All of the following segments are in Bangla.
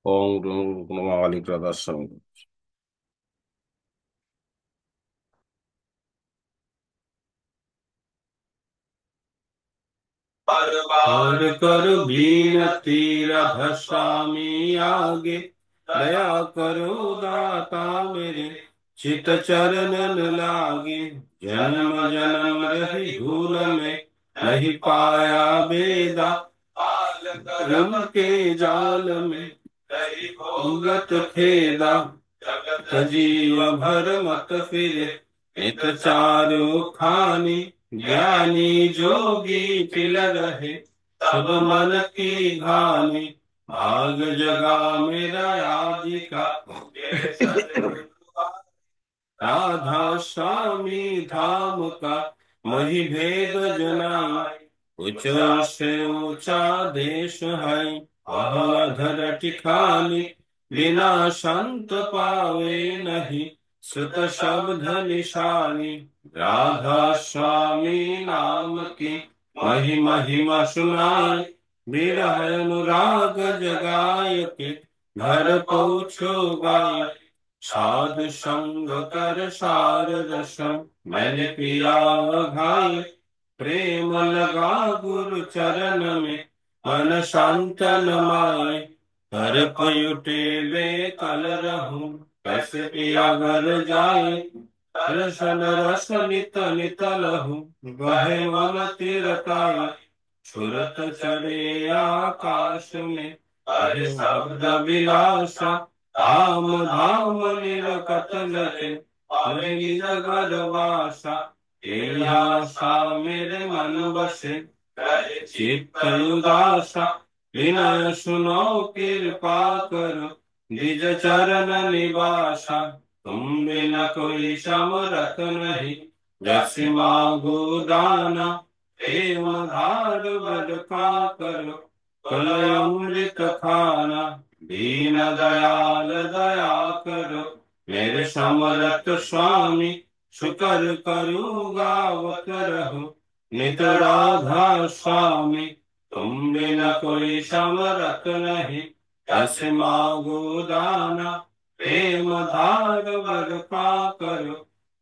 ओम गुणमावली प्रदर्शन। बार बार कर बीनती राधा स्वामी आगे, दया करो दाता मेरे चित चरणन लागे। जन्म जन्म रही भूल में नहीं पाया बेदा, पाल करम के जाल में रही भोगत खेदा। जगत जीव भर मत फिरे नित चारु खानी, ज्ञानी जोगी तिल रहे सब मन की घानी। भाग जगा मेरा यादिका मेरे सतगुरु राधा स्वामी धाम का मही भेद जनाई। ऊंचा से ऊंचा देश है वह धर टिकानी, बिना संत पावे नहीं सुत शब्द निशानी। राधा स्वामी नाम की महिमा सुनाए, विरह अनुराग जगाय के घर पहुँचो गाय। साधु संग कर सार रस मैंने पिया घाय, प्रेम लगा गुरु चरण में मन शांतन माए। हर पयुटे बेकल रहूं कैसे पिया घर जाए, रसन रस नित नित लहू बहे मन तिरताए। छुरत चढ़े आकाश में हरे शब्द विलासा, धाम धाम निरकत लगे हरि जगत वासा। तेरी आशा मेरे मन बसे रहे चित्त उदासा, विनय सुनो कृपा करो निज चरण निवासा। तुम बिना कोई समरत नहीं जैसे मांगो दाना, प्रेम धार बरपा करो कलय अमृत खाना। दीन दयाल दया करो मेरे समरत स्वामी, शुकर करूँ गावत रहो नित राधा स्वामी। तुम बिना कोई समरत नहीं ऐसे मांगो दाना, प्रेम धार बरपा करो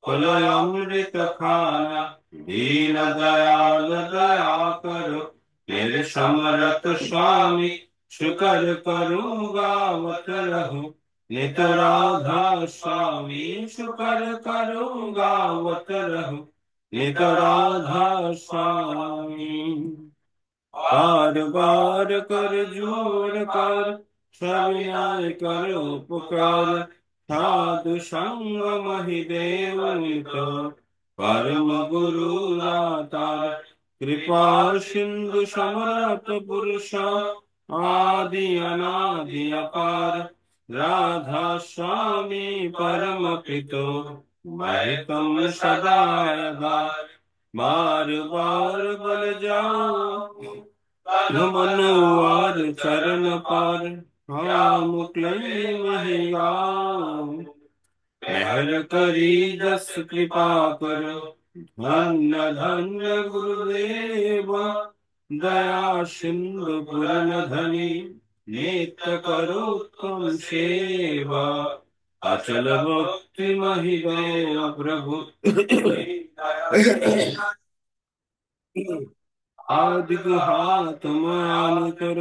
कुल अमृत खाना। दीन दयाल दया करो मेरे समरत स्वामी, शुकर करूँ गावत रहूं नित राधा स्वामी। शुकर करूँ गावत रहूं नित राधा स्वामी। बार बार कर जोर कर सविनय कर उपकार, साधु संग महि देव नित परम गुरु दातार। कृपा सिंधु समरत पुरुष आदि अनादि अपार, राधा स्वामी परम पितो मैं तुम सदा आभार। बार बार बल जाओ मनवार चरण पार, राम क्लेम महिया मेहर करी जस कृपा करो। धन्य धन्य गुरुदेव दया सिंधु पुरन धनी, नित्य करो तुम सेवा अचल भक्ति महिमा प्रभु। आदि हाथ मान कर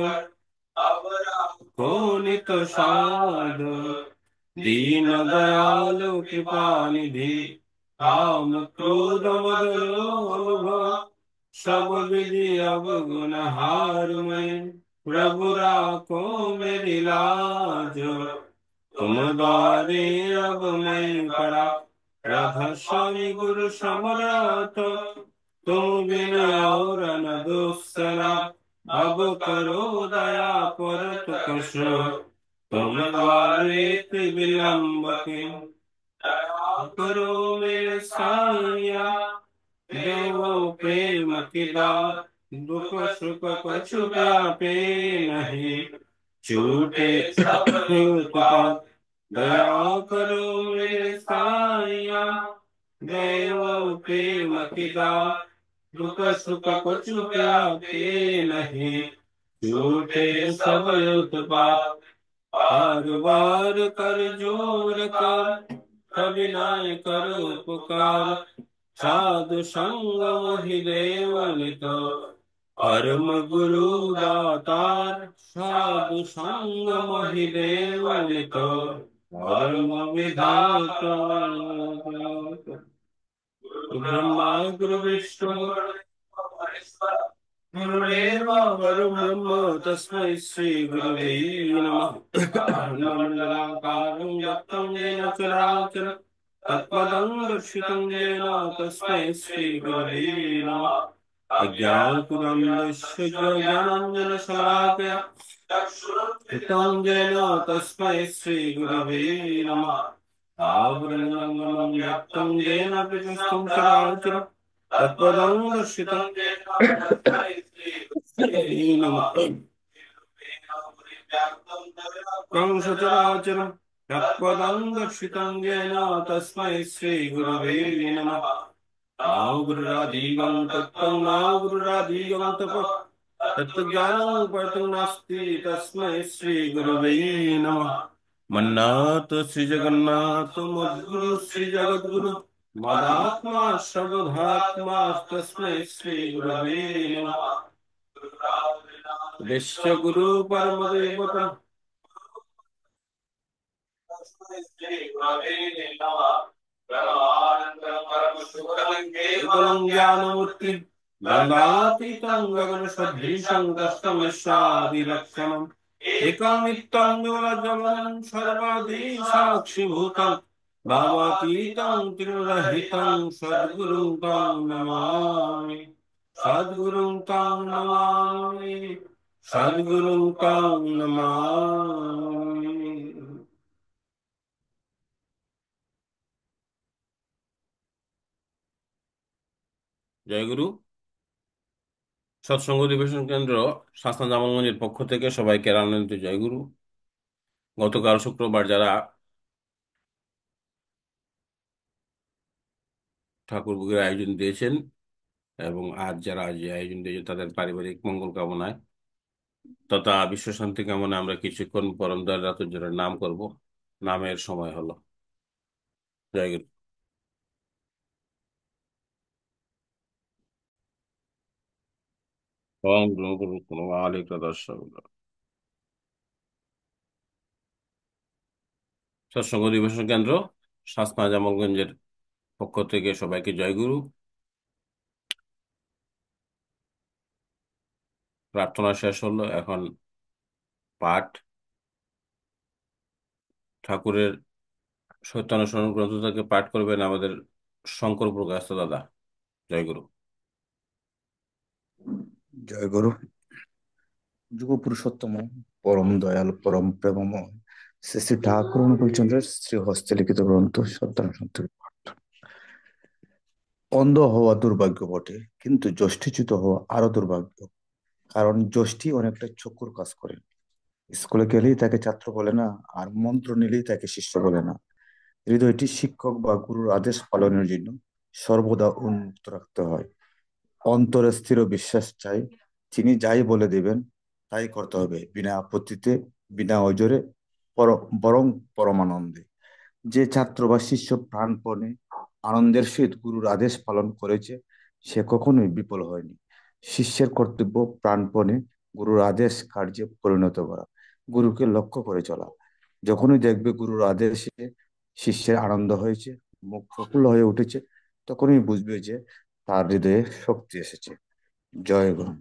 को नित साध, दीन दयाल कृपा निधि काम क्रोध मद लोभ। सब विधि अवगुण हार मैं प्रभु राखो मेरी लाज। तुम द्वारे अब मैं पड़ा राधा स्वामी गुरु समरथ। तुम बिन और न दूसरा अब करो दया परत कश। तुम द्वारे विलंब के दया करो मेरे साया। देवो प्रेम की दात दुख सुख कछु व्यापे नहीं, छूटे सब उत्पात दया करो मेरे साया। देव प्रेम की दात दुख सुख कछु व्यापे नहीं, छूटे सब उत्पात बार बार कर जोर कर, कभी नाय कर उपकार। साधु संग मोहि देव नित, परम गुरु दातार। साधु संग मोहि देव नित, परम विधाता। ब्रह्मा गुरु विष्णु गुरुदेव परब्रह्म, तस्मै श्री गुरुवे नमः। मण्डलाकारं व्याप्तं येन चराचरं, तत्पदं दर्शितं येन तस्मै श्री गुरुवे नमः। अज्ञानतिमिरस्य ज्ञानाञ्जनशलाकया चक्षुरुन्मिलितं येन तस्मै श्री गुरुवे नमः। आवरणं व्याप्तं येन तस्मै चराचरं, तत्पदं दर्शितं येन तस्मै श्री नमः। कं सचराचरं यत्पदं दर्शितं येन तस्मै श्रीगुरवे नमः। नाम गुरुराधीगं तत्त्वं नाम गुरुराधीगं तपः, तत्त्वज्ञानं परतं नास्ति तस्मै श्रीगुरवे नमः। मन्नाथ श्री जगन्नाथ मद्गुरु श्री जगद्गुरु, मदात्मा सर्वधात्मा तस्मै श्रीगुरवे नमः। विश्वगुरु परमदेवता केवलं ज्ञानमूर्ति गंगातीतं गगनसदृशं तस्मैशादिलक्षणम् एकामित्तं विमलजलं सर्वादि साक्षिभूतं भावातीतं त्रिरहितं सद्गुरुं तं नमामि। सद्गुरुं तं नमामि। सद्गुरुं तं नमामि। জয়গুরু। সৎসঙ্গ অধিবেশন কেন্দ্র শাসনা জামালগঞ্জের পক্ষ থেকে সবাইকে রানন্দিত জয়গুরু। গতকাল শুক্রবার যারা ঠাকুর ভোগের আয়োজন দিয়েছেন এবং আজ যারা আজ এই আয়োজন দিয়েছেন তাদের পারিবারিক মঙ্গল কামনায় তথা বিশ্ব শান্তি কামনায় আমরা কিছুক্ষণ পরম দয়াল রাতুজ্জোরের নাম করব। নামের সময় হলো। জয়গুরু। ওম গুরু মালিক দর্শক। সৎসঙ্গ অধিবেশন কেন্দ্র শাসনা জামালগঞ্জের পক্ষ থেকে সবাইকে জয়গুরু। প্রার্থনা শেষ হলো, এখন পাঠ। ঠাকুরের সত্যানুসরণ গ্রন্থ থেকে পাঠ করবেন আমাদের শঙ্কর প্রকাশ দাদা। জয়গুরু। জয় গুরু। যুগ পুরুষোত্তম পরম দয়াল পরম প্রেমময় শ্রী শ্রী ঠাকুর অনুকূলচন্দ্রের শ্রী হস্তে লিখিত গ্রন্থ সত্যানুসন্ধির পাঠ। অন্ধ হওয়া দুর্ভাগ্য বটে, কিন্তু যষ্টিচ্যুত হওয়া আরো দুর্ভাগ্য। কারণ যষ্টি অনেকটা চক্ষুর কাজ করে। স্কুলে গেলেই তাকে ছাত্র বলে না, আর মন্ত্র নিলেই তাকে শিষ্য বলে না। হৃদয়টি শিক্ষক বা গুরুর আদেশ পালনের জন্য সর্বদা উন্মুক্ত রাখতে হয়। অন্তরে স্থির বিশ্বাস চাই, তিনি যাই বলে দেবেন তাই করতে হবে, বিনা আপত্তিতে, বিনা অজরে, বরং পরমানন্দে। যে ছাত্র বা শিষ্য প্রাণপণে আনন্দের সহিত গুরুর আদেশ পালন করেছে, সে কখনোই বিফল হয়নি। শিষ্যের কর্তব্য প্রাণপণে গুরুর আদেশ কার্যে পরিণত করা, গুরুকে লক্ষ্য করে চলা। যখনই দেখবে গুরুর আদেশে শিষ্যের আনন্দ হয়েছে, মুখ প্রফুল্ল হয়ে উঠেছে, তখনই বুঝবে যে তার হৃদয়ে শক্তি এসেছে। জয় গুরু।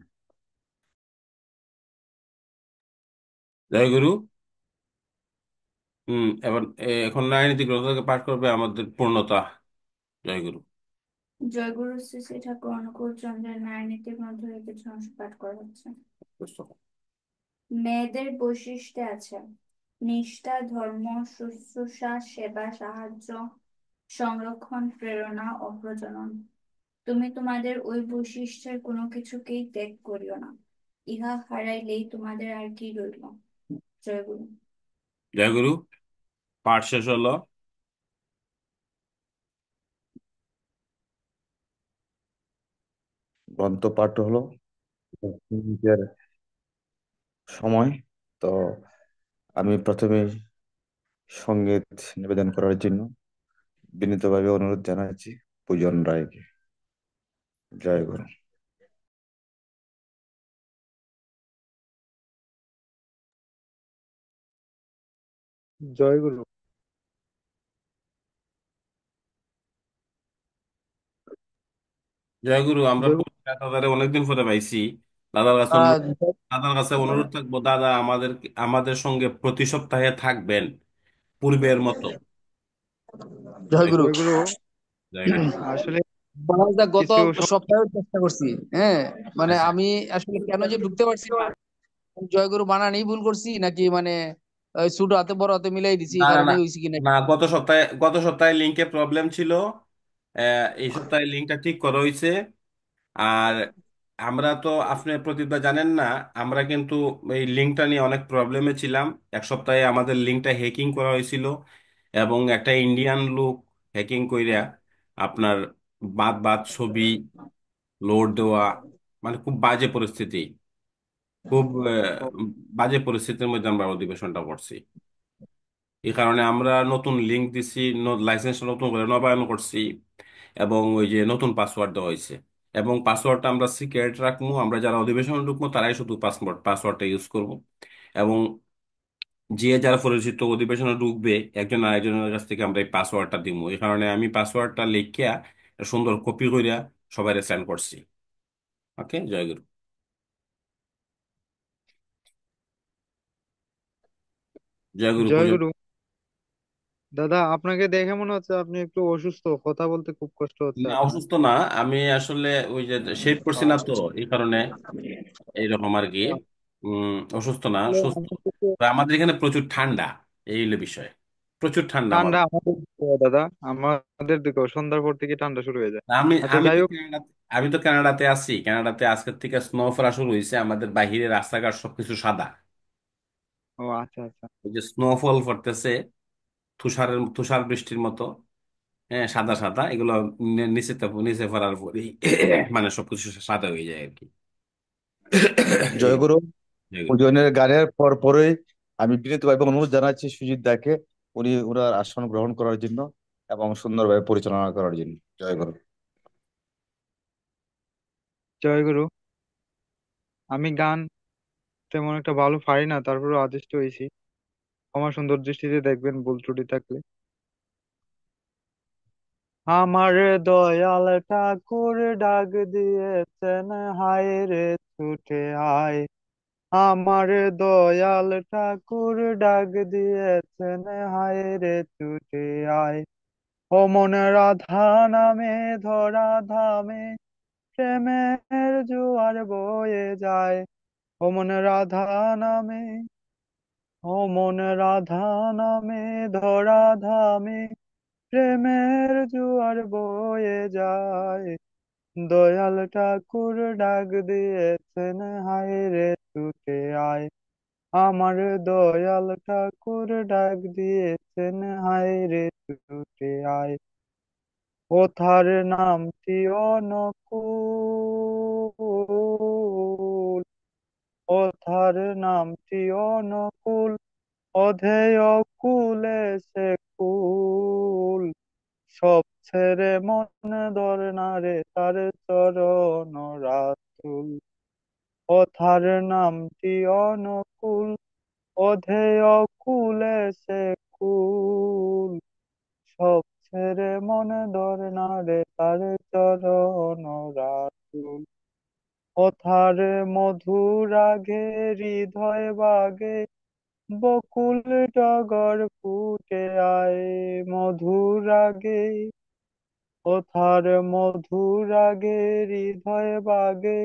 জয়গুরু। এবার এখন নারায়ণীতি গ্রন্থ থেকে পাঠ করবে আমাদের পূর্ণতা। জয়গুরু। জয়গুরু শ্রী শ্রী ঠাকুর অনুকূল চন্দ্রের ন্যায়নীতি গ্রন্থ থেকে কিছু অংশ পাঠ করা হচ্ছে। মেয়েদের বৈশিষ্ট্য আছে নিষ্ঠা, ধর্ম, শুশ্রূষা, সেবা, সাহায্য, সংরক্ষণ, প্রেরণা ও প্রজনন। তুমি তোমাদের ওই বৈশিষ্ট্যের কোনো কিছুকেই ত্যাগ করিও না, ইহা হারাইলেই তোমাদের আর কি রইল। জয়গুরু। জয়গুরু। পাঠ শেষ হলো। গ্রন্থ পাঠ হলো, 10 মিনিটের সময়। তো আমি প্রথমে সঙ্গীত নিবেদন করার জন্য বিনীতভাবে অনুরোধ জানাচ্ছি পূজন রায়কে। জয় গুরু। জয় গুরু। জয়গুরু, আমরা জয় গুরু। দাদারে অনেকদিন পরে পাইছি। দাদার কাছে আহ, দাদার কাছে অনুরোধ থাকবো, দাদা আমাদের আমাদের সঙ্গে প্রতি সপ্তাহে থাকবেন পূর্বের মতো। জয় গুরু। জয় গুরু। জয়গুরু। আসলে বনরাজদা গত কিছু সপ্তাহে চেষ্টা করছি। হ্যাঁ, মানে আচ্ছা। আমি আসলে কেন যে ঢুকতে পারছি না, জয় গুরু বানানই ভুল করছি নাকি মানে ওই ছোট হাতে বড় হাতে মিলাই দিছি না এই না কারণে না হয়েছে কি না, নাকি। গত সপ্তাহে লিঙ্কে প্রবলেম ছিল। এই সপ্তাহে লিঙ্কটা ঠিক করা হয়েছে। আর আমরা তো, আপনি প্রতিভা জানেন না, আমরা কিন্তু এই লিঙ্কটা নিয়ে অনেক প্রবলেমে ছিলাম। এক সপ্তাহে আমাদের লিঙ্কটা হ্যাকিং করা হয়েছিল, এবং একটা ইন্ডিয়ান লোক হ্যাকিং কইরা আপনার বাদ বাদ ছবি লোড দেওয়া, মানে খুব বাজে পরিস্থিতি। খুব বাজে পরিস্থিতির মধ্যে আমরা অধিবেশনটা করছি। এই কারণে আমরা নতুন লিঙ্ক দিছি, লাইসেন্সটা নতুন করে নবায়ন করছি, এবং ওই যে নতুন পাসওয়ার্ড দেওয়া হয়েছে। এবং পাসওয়ার্ডটা আমরা সিক্রেট রাখবো, আমরা যারা অধিবেশনে ঢুকবো তারাই শুধু পাসওয়ার্ডটা ইউজ করব। এবং যে যারা পরিচিত অধিবেশনে ঢুকবে, একজন আরেকজনের কাছ থেকে আমরা এই পাসওয়ার্ডটা দিব। এই কারণে আমি পাসওয়ার্ডটা লিখিয়া সুন্দর কপি করিয়া সবাই সেন্ড করছি। ওকে, জয়গুরু। জয়গুরু জয় পূজন। গুরু। দাদা, আপনাকে দেখে মনে হচ্ছে আপনি একটু অসুস্থ, কথা বলতে খুব কষ্ট হচ্ছে না, আপনার। অসুস্থ না, আমি আসলে ওই যে শেভ করছি না তো, এই কারণে এইরকম আর কি। অসুস্থ না, আসলে সুস্থ। আমাদের দিকে তো আমাদের এখানে প্রচুর ঠান্ডা, এই হলো বিষয়। প্রচুর ঠান্ডা ঠান্ডা আমাদের। আমাদের দিকেও দাদা, আমাদের দিকেও সন্ধ্যার পর থেকে ঠান্ডা শুরু হয়ে যায়। আমি আচ্ছা, আমি যাই তো হোক। কানাডাতে আমি তো কানাডাতে আছি। কানাডাতে আজকের থেকে স্নো ফল শুরু হয়েছে, আমাদের বাহিরের রাস্তাঘাট সবকিছু সাদা। ও আচ্ছা আচ্ছা। ওই যে স্নোফল পড়তেছে, তুষার বৃষ্টির মতো। হ্যাঁ, সাদা সাদা এগুলো নিচে পড়ার পরেই মানে সবকিছু সাদা হয়ে যায় আর কি। এই জয়গুরু। এগুলো। পূজনের গানের পর পরই আমি বিনীতভাবে অনুরোধ জানাচ্ছি সুজিত দাকে উনি ওনার আসন গ্রহণ করার জন্য এবং সুন্দরভাবে পরিচালনা করার জন্য। জয়গুরু। জয় গুরু। আমি গান তেমন একটা ভালো পারি না, তারপরে আদিষ্ট হয়েছি। আমার সুন্দর দৃষ্টিতে দেখবেন ভুল ত্রুটি থাকলে। আমার দয়াল ঠাকুর ডাক দিয়েছেন, হায় রে ছুটে আয়। আমার দয়াল ঠাকুর ডাক দিয়েছেন, হায় রে ছুটে আয়। ও মন রাধা নামে ধরা ধামে, প্রেমের জোয়ার বয়ে যায়। ও মন রাধা নামে, ও মন রাধা নামে ধরা ধামে, প্রেমের জোয়ার বয়ে যায়। দয়াল ঠাকুর ডাক দিয়েছেন, হায় রে ছুটে আয়। আমার দয়াল ঠাকুর ডাক দিয়েছেন, হায় রে ছুটে আয়। ওথার নামটি অনুকূল, ওথার নামটি অনুকূল, অধেয় কুলে সে কুল। সব ছেড়ে মন ধরে না রে তার চরণ রাতুল। ওথার নামটি অনুকূল, অধেয় কুলে সে কুল। সব ছেড়ে মনে ধরে না রে তার চরণ রাতুল। ওথার মধুর আগে হৃদয় বাগে, বকুল টগর ফুটে আয়। মধুর আগে, ওথার মধুর আগে হৃদয় বাগে,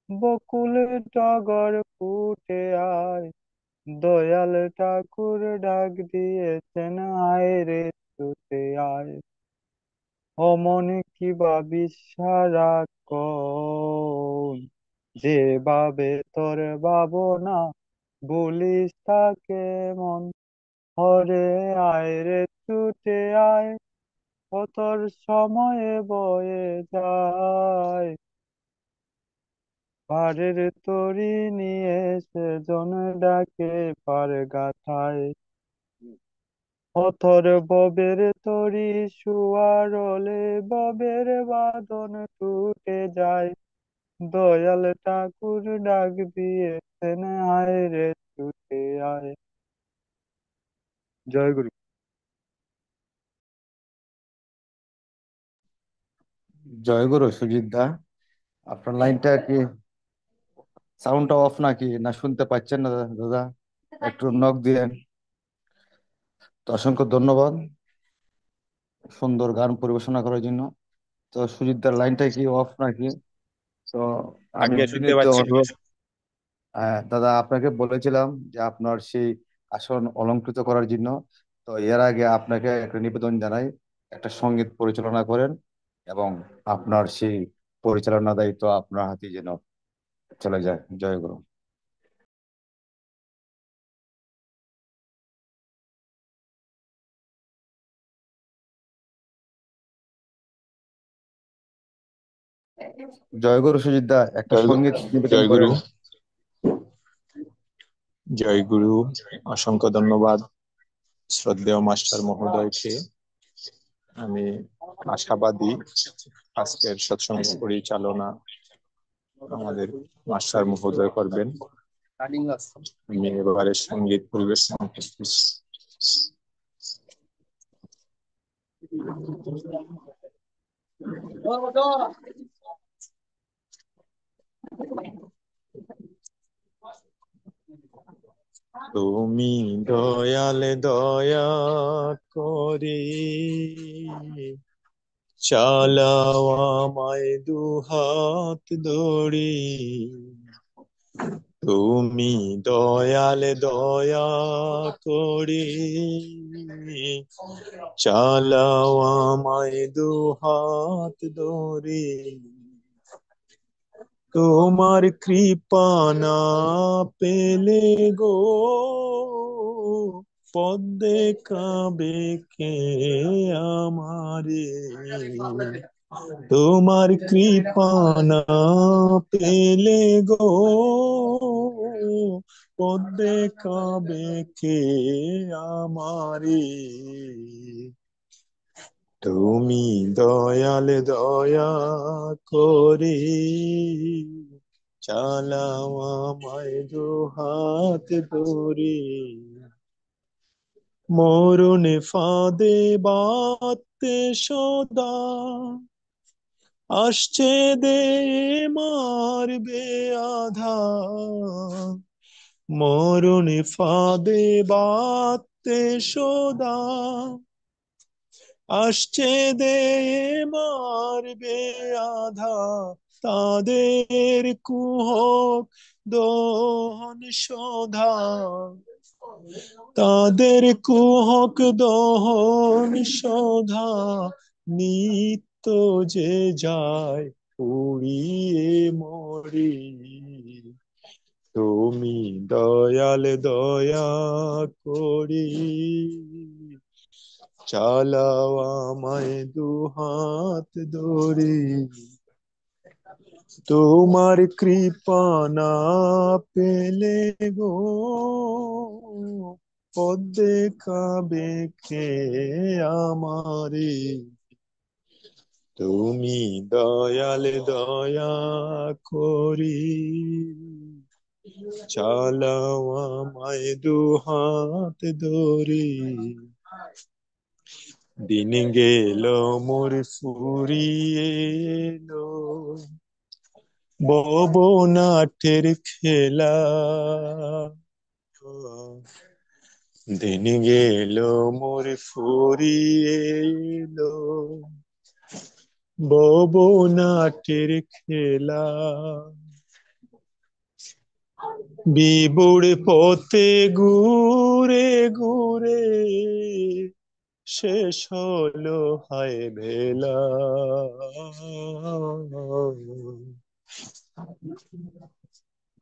বকুল টগর ফুটে আয়। দয়াল ঠাকুর ডাক দিয়েছেন, আয় রে ছুটে আয়। অমন কি ভাবিস সারাক্ষণ, যে ভাবে তোর ভাবনা, বলিস তাকে মন। হরে আয় রে ছুটে আয়, ও তোর সময়ে বয়ে যায়। পাড়ের তরি নিয়ে সেজন ডাকে পার গাথায়, অথর ববের তরি শুয়ারলে ববের বাঁধন টুটে যায়, দয়াল ঠাকুর ডাক দিয়েছেন আয় রে ছুটে আয়। জয় গুরু। জয়গুরু সুজিত দা, আপনার লাইনটা কি সাউন্ডটা অফ নাকি, না শুনতে পাচ্ছেন না দাদা? একটু নক দিয়েন। তো অসংখ্য ধন্যবাদ সুন্দর গান পরিবেশনা করার জন্য। তো সুজিত দার লাইনটা কি অফ নাকি? তো আমি আগে শুনতে বিনীত পাচ্ছি। অনুরোধ, দাদা আপনাকে বলেছিলাম যে আপনার সেই আসন অলংকৃত করার জন্য। তো এর আগে আপনাকে একটা নিবেদন জানাই, একটা সঙ্গীত পরিচালনা করেন এবং আপনার সেই পরিচালনা দায়িত্ব আপনার হাতে যেন চলে যায়। জয় গুরু। জয় গুরু সুজিত দা, একটা জয় সঙ্গীত নিবেদন জয় গুরু। করেন। জয় গুরু। অসংখ্য ধন্যবাদ শ্রদ্ধেয় মাস্টার মহোদয়কে। আমি আশাবাদী আজকের সৎসঙ্গ পরিচালনা আমাদের মাস্টার মহোদয় করবেন। আমি এবারে সঙ্গীত পরিবেশন করতেছি। তুমি দয়াল দয়া করে চালাও আমায় দুহাত ধরে, তুমি দয়াল দয়া করে চালাও আমায় দুহাত ধরে, তোমার কৃপা না পেলে গো পথ দেখাবে কে আমারে, তোমার কৃপা না পেলে গো পথ দেখাবে কে আমারে, তুমি দয়াল দয়া করে চালাও আমায় দুহাত ধরে, মরণে ফাঁদে বাঁধতে সদা আসছে দে মারবে আধার, মরণে ফাঁদে বাঁধতে সদা আসছে দে মারবে আধার, তাদের কুহক দহন সদা, তাদের কুহক দহন সদা, নিত্য যে যায় পুড়িয়ে মরি, তুমি দয়াল দয়া করি চালাও আমায় দুহাত ধরে, তোমার কৃপা না পেলে গো পথ দেখাবে কে আমারে, তুমি দয়াল দয়া করি চালাও আমায় দুহাত ধরে, দিন গেল মোর ফুরিয়ে এলো ভবনাথের খেলা, দিন গেল মোর ফুরিয়ে এলো ভবনাথের খেলা, বিবুড় পথে ঘুরে ঘুরে শেষ হলো হায় বেলা,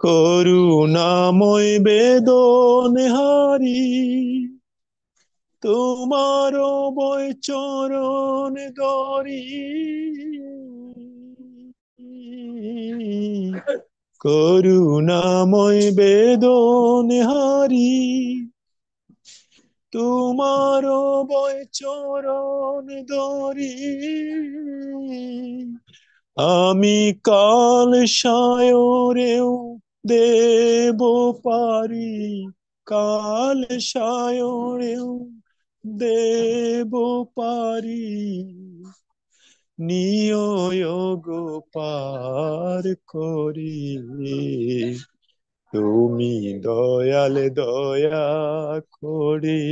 করুণাময় বেদন হারি তোমার বই চরণ গরি, করুণাময় বেদনে হারি, তোমার বয় চরণ ধরি। আমি কাল সায়রেও দেব পারি, কাল সায়রেও দেব পারি। নিয় গো পার করি, তুমি দয়াল দয়া করে।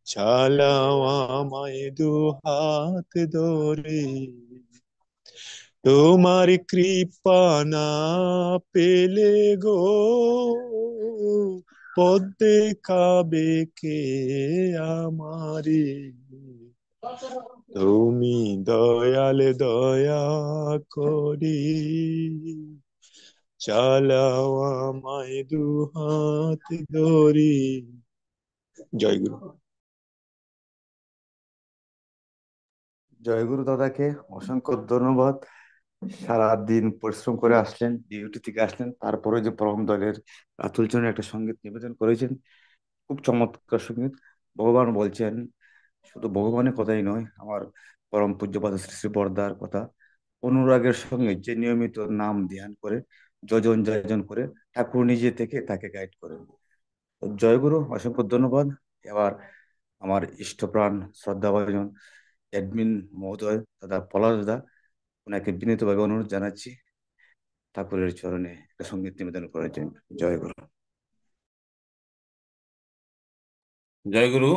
চালাও আমায় দুহাত ধরে, তোমার কৃপা না পেলে গো পথ দেখাবে কে আমারে। তুমি দয়াল দয়া করে, চালাও আমায় দুহাত ধরে। জয় গুরু। জয়গুরু দাদাকে অসংখ্য ধন্যবাদ। সারাদিন পরিশ্রম করে আসলেন, ডিউটি থেকে আসলেন, তারপরে যে পরম দলের রাতুল চরণের একটা সঙ্গীত নিবেদন করেছেন, খুব চমৎকার সঙ্গীত। ভগবান বলছেন, শুধু ভগবানের কথাই নয়, আমার পরম পূজ্যপাদ শ্রী শ্রী বরদার কথা, অনুরাগের সঙ্গে যে নিয়মিত নাম ধ্যান করে, যজন যজন করে, ঠাকুর নিজে থেকে তাকে গাইড করেন। তো জয়গুরু, অসংখ্য ধন্যবাদ। এবার আমার ইষ্টপ্রাণ শ্রদ্ধাভাজন অ্যাডমিন মহোদয় দাদা পলাশ দা, ওনাকে বিনীতভাবে অনুরোধ জানাচ্ছি ঠাকুরের চরণে একটা সঙ্গীত নিবেদন করার জন্য। জয় গুরু। জয় গুরু।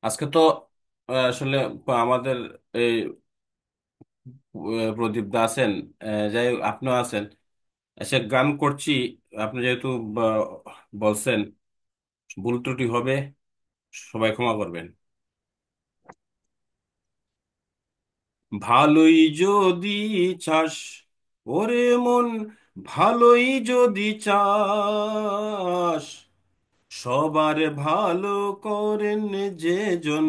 আজকে তো আসলে আমাদের এই প্রদীপ দা আছেন, যাই হোক আপনিও আছেন, এসে গান করছি। আপনি যেহেতু বলছেন, ভুল ত্রুটি হবে, সবাই ক্ষমা করবেন। ভালোই যদি চাস ওরে মন, ভালোই যদি চাস, সবার ভালো করেন যেজন,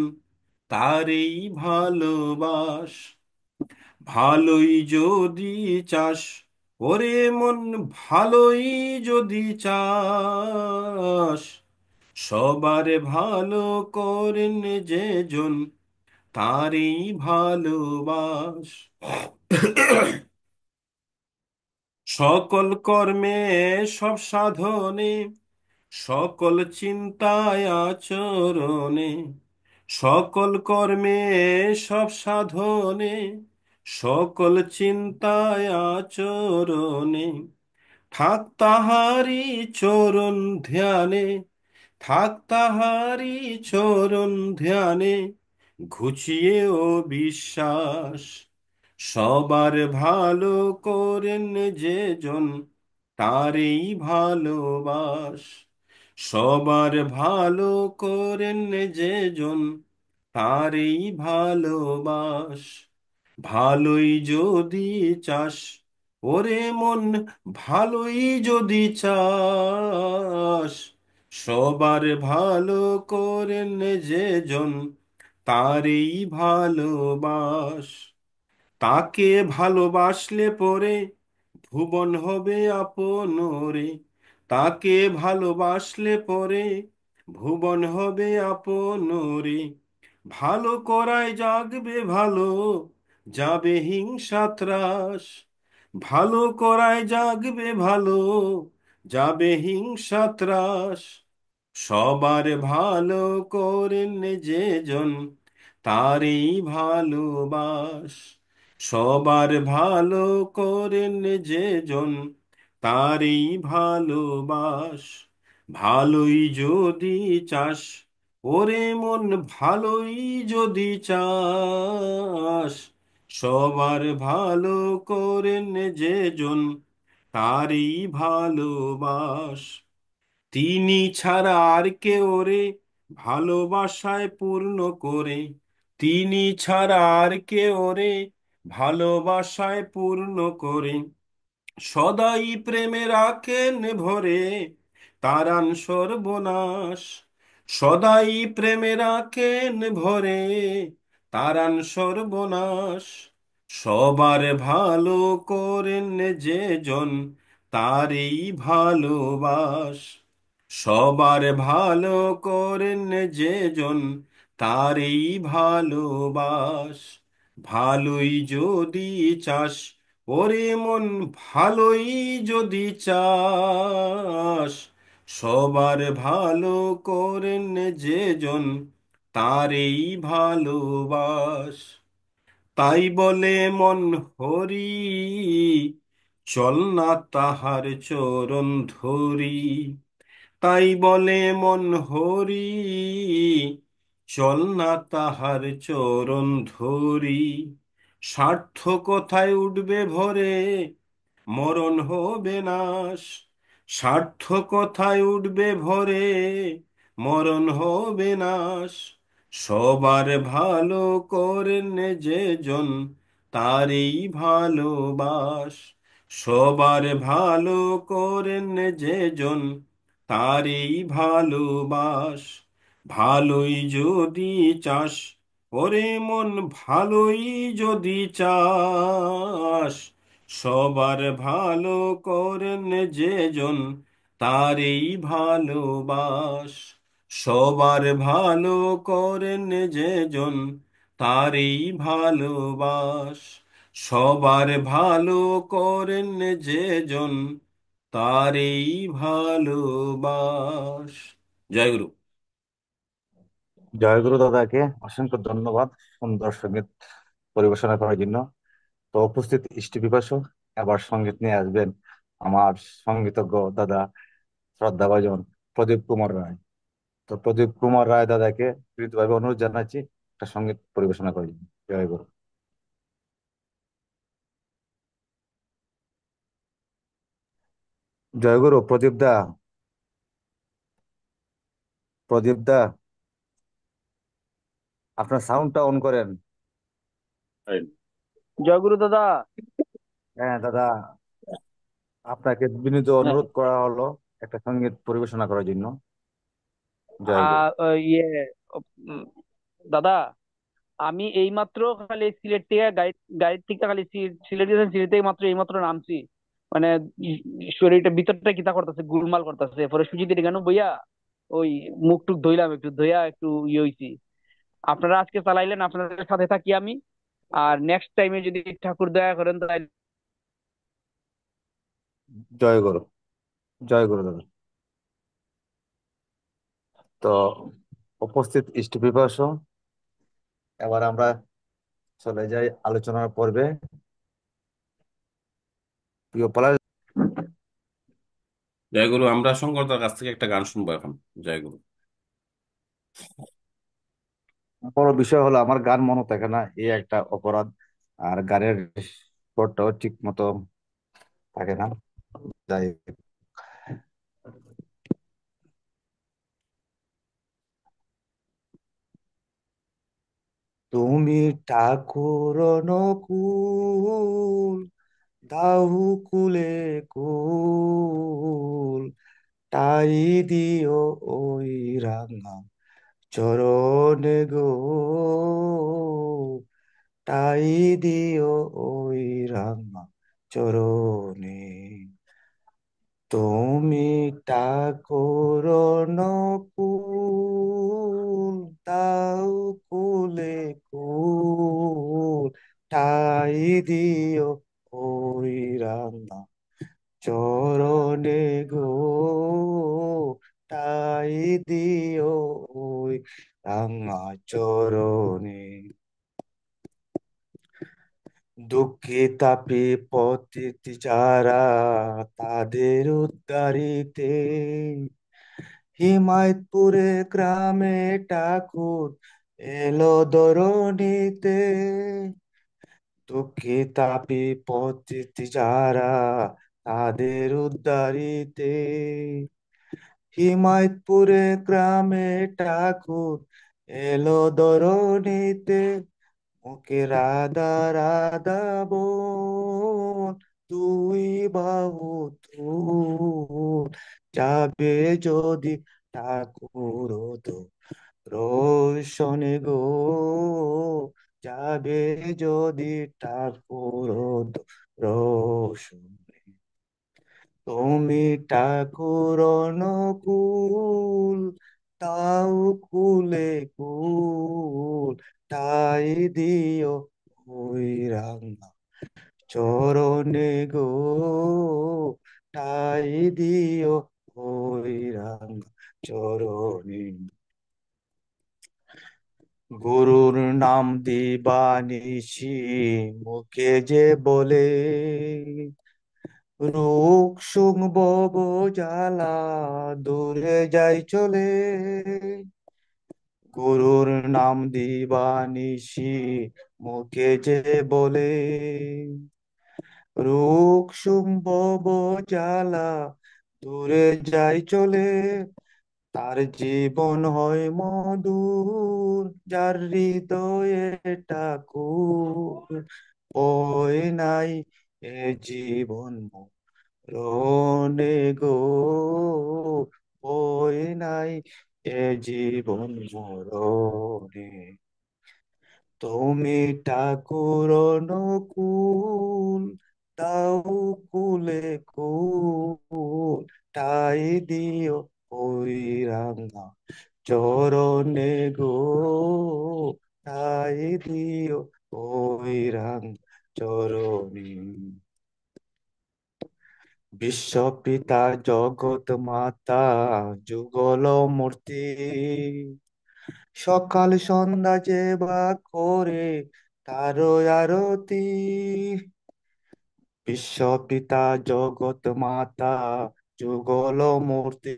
তারেই ভালোবাস। ভালোই যদি চাস ওরে মন, ভালোই যদি চাস, সবার ভালো করেন যেজন, তারেই ভালোবাস। সকল কর্মে সব সাধনে, সকল চিন্তায় আচরণে, সকল কর্মে সব সাধনে, সকল চিন্তায় আচরণে, থাক তাহারি চরণ ধ্যানে, থাক তাহারি চরণ ধ্যানে, ঘুচিয়ে ও বিশ্বাস। সবার ভালো করেন যেজন, তারেই ভালোবাস। সবার ভালো করেন যেজন, তারেই ভালোবাস। ভালোই যদি চাস ওরে মন, ভালোই যদি চাস, সবার ভালো করেন যেজন, তারেই ভালোবাস। তাকে ভালোবাসলে পরে ভুবন হবে আপন রে। তাকে ভালোবাসলে পরে ভুবন হবে আপন রে। ভালো করায় জাগবে ভালো, যাবে হিংসা ত্রাস। ভালো করায় জাগবে ভালো, যাবে হিংসা ত্রাস। সবার ভালো করেন যেজন, তারই ভালোবাস। সবার ভালো করেন যেজন, তারই ভালোবাস। ভালোই যদি চাস ওরে মন, ভালোই যদি চাস, সবার ভালো করেন যেজন, তারই ভালোবাস। তিনি ছাড়া আর কে ওরে ভালোবাসায় পূর্ণ করে, তিনি ছাড়া আর কে ওরে ভালোবাসায় পূর্ণ করে, সদাই প্রেমে রাখেন ভরে, তারান সর্বনাশ। সদাই প্রেমে রাখেন ভরে, তারান সর্বনাশ। সবার ভালো করেন যে জন তারই ভালোবাস। সবার ভালো করেন যে জন তারই ভালোবাস। ভালোই যদি চাস ওরে মন, ভালোই যদি চাস, সবার ভালো করেন যে জন তারই ভালোবাস। তাই বলে মন হরি, চল না তাহার চরণ ধরি। তাই বলে মন হরি, চল না তাহার চরণ ধরি। স্বার্থ কোথায় উঠবে ভরে, মরণ হবে নাশ। স্বার্থ কোথায় উঠবে ভরে, মরণ হবে নাশ। সবার ভালো করেন যে জন তারই ভালোবাস। সবার ভালো করেন যে জন তারই ভালোবাস। ভালোই যদি চাস ওরে মন, ভালোই যদি চাস, সবার ভালো করেন যে জন তারই ভালোবাস। সবার ভালো করেন যে জন তারই ভালোবাস। সবার ভালো করেন যে জন তারই ভালোবাস। জয় গুরু। জয়গুরু দাদাকে অসংখ্য ধন্যবাদ সুন্দর সঙ্গীত পরিবেশনা করার জন্য। তো উপস্থিত ইষ্টি বিপাশা এবার সঙ্গীত নিয়ে আসবেন আমার সঙ্গীতজ্ঞ দাদা শ্রদ্ধাভাজন প্রদীপ কুমার রায়। তো প্রদীপ কুমার রায় দাদাকে প্রীতভাবে অনুরোধ জানাচ্ছি একটা সঙ্গীত পরিবেশনা করার জন্য। জয় গুরু। জয় গুরু। প্রদীপ দা, প্রদীপ দা, আপনার সাউন্ডটা অন করেন। জয়গুরু দাদা। হ্যাঁ দাদা, আপনাকে বিনীত হ্যাঁ, অনুরোধ করা হলো একটা সঙ্গীত পরিবেশনা করার জন্য। জয় গুরু। ইয়ে উম, দাদা, আমি এইমাত্র খালি সিলেট থেকে গাড়ির থেকে খালি সিলেট গেছেন, সিলেট থেকে মাত্র এইমাত্র নামছি। মানে শরীরটা ভিতরটা কিতা করতেছে, গুলমাল করতেছে। পরে সুজিতে কেন বইয়া ওই মুখ টুক ধুইলাম, একটু ধুইয়া একটু ইয়ে হইছি। আপনারা আজকে চালাইলেন, আপনাদের সাথে থাকি আমি। আর নেক্সট টাইমে যদি ঠাকুর দয়া করেন তাহলে জয় গুরু। জয় গুরু দাদা। তো উপস্থিত ইষ্টবিপাস, এবার আমরা চলে যাই আলোচনার পর্বে। প্রিয় পলাশ, জয় গুরু। আমরা শঙ্করদার কাছ থেকে একটা গান শুনবো এখন। জয় গুরু। বড় বিষয় হলো আমার গান মনে থাকে না, এই একটা অপরাধ। আর গানের সুরটাও ঠিক মতো থাকে না। যাই হোক। তুমি ঠাকুর নকুল, দাহু কুলে কুল, তাই দিও ওই রাঙা চরণে গো, তাই দিও ওই রাঙা চরণে। তুমি ঠাকুর নকুল, দাও কুলে কুল, ঠাই দিও ওই রাঙা চরণে গো, ঠাই দিও ওই রাঙা চরণে। দুঃখে তাপে পতিত যারা, তাদের উদ্ধারিতে হিমায়তপুরে গ্রামে ঠাকুর এলো ধরণীতে। দুঃখে তাপে পতিত যারা, তাদের উদ্ধারিতে হিমায়তপুরে গ্রামে ঠাকুর এলো ধরণীতে। ওকে রাধা রাধা বোন, তুই বাহু তুল, যাবে যদি ঠাকুর তো রোশনে গো, যাবে যদি ঠাকুর রোশনে। তুমি ঠাকুর অনুকূল, তাও কুলে কুল, তাই দিও ওই রাঙা চরণে গো, তাই দিও ওই রাঙা চরণে। গুরুর নাম দিবানিশি মুখে যে বলে, রোগ সুখ ভব জ্বালা দূরে যাই চলে। গুরুর নাম দিবানিশি মুখে যে বলে, রোগ সুখ ভব জ্বালা দূরে যাই চলে। তার জীবন হয় মধুর, যার হৃদয়ে ঠাকুর। ওই নাই এ জীবন মরণে গো, ওই নাই এ জীবন মরণে। তুমি ঠাকুর অনুকূল, তাও কুলে কুল, ঠাই দিও ওই রাঙা চরণে গো, ঠাই দিও ওই রাঙা চরণে। বিশ্বপিতা জগৎ মাতা যুগল মূর্তি, সকাল সন্ধ্যা যে বা করে তার আরতি। বিশ্বপিতা জগৎ মাতা যুগল মূর্তি,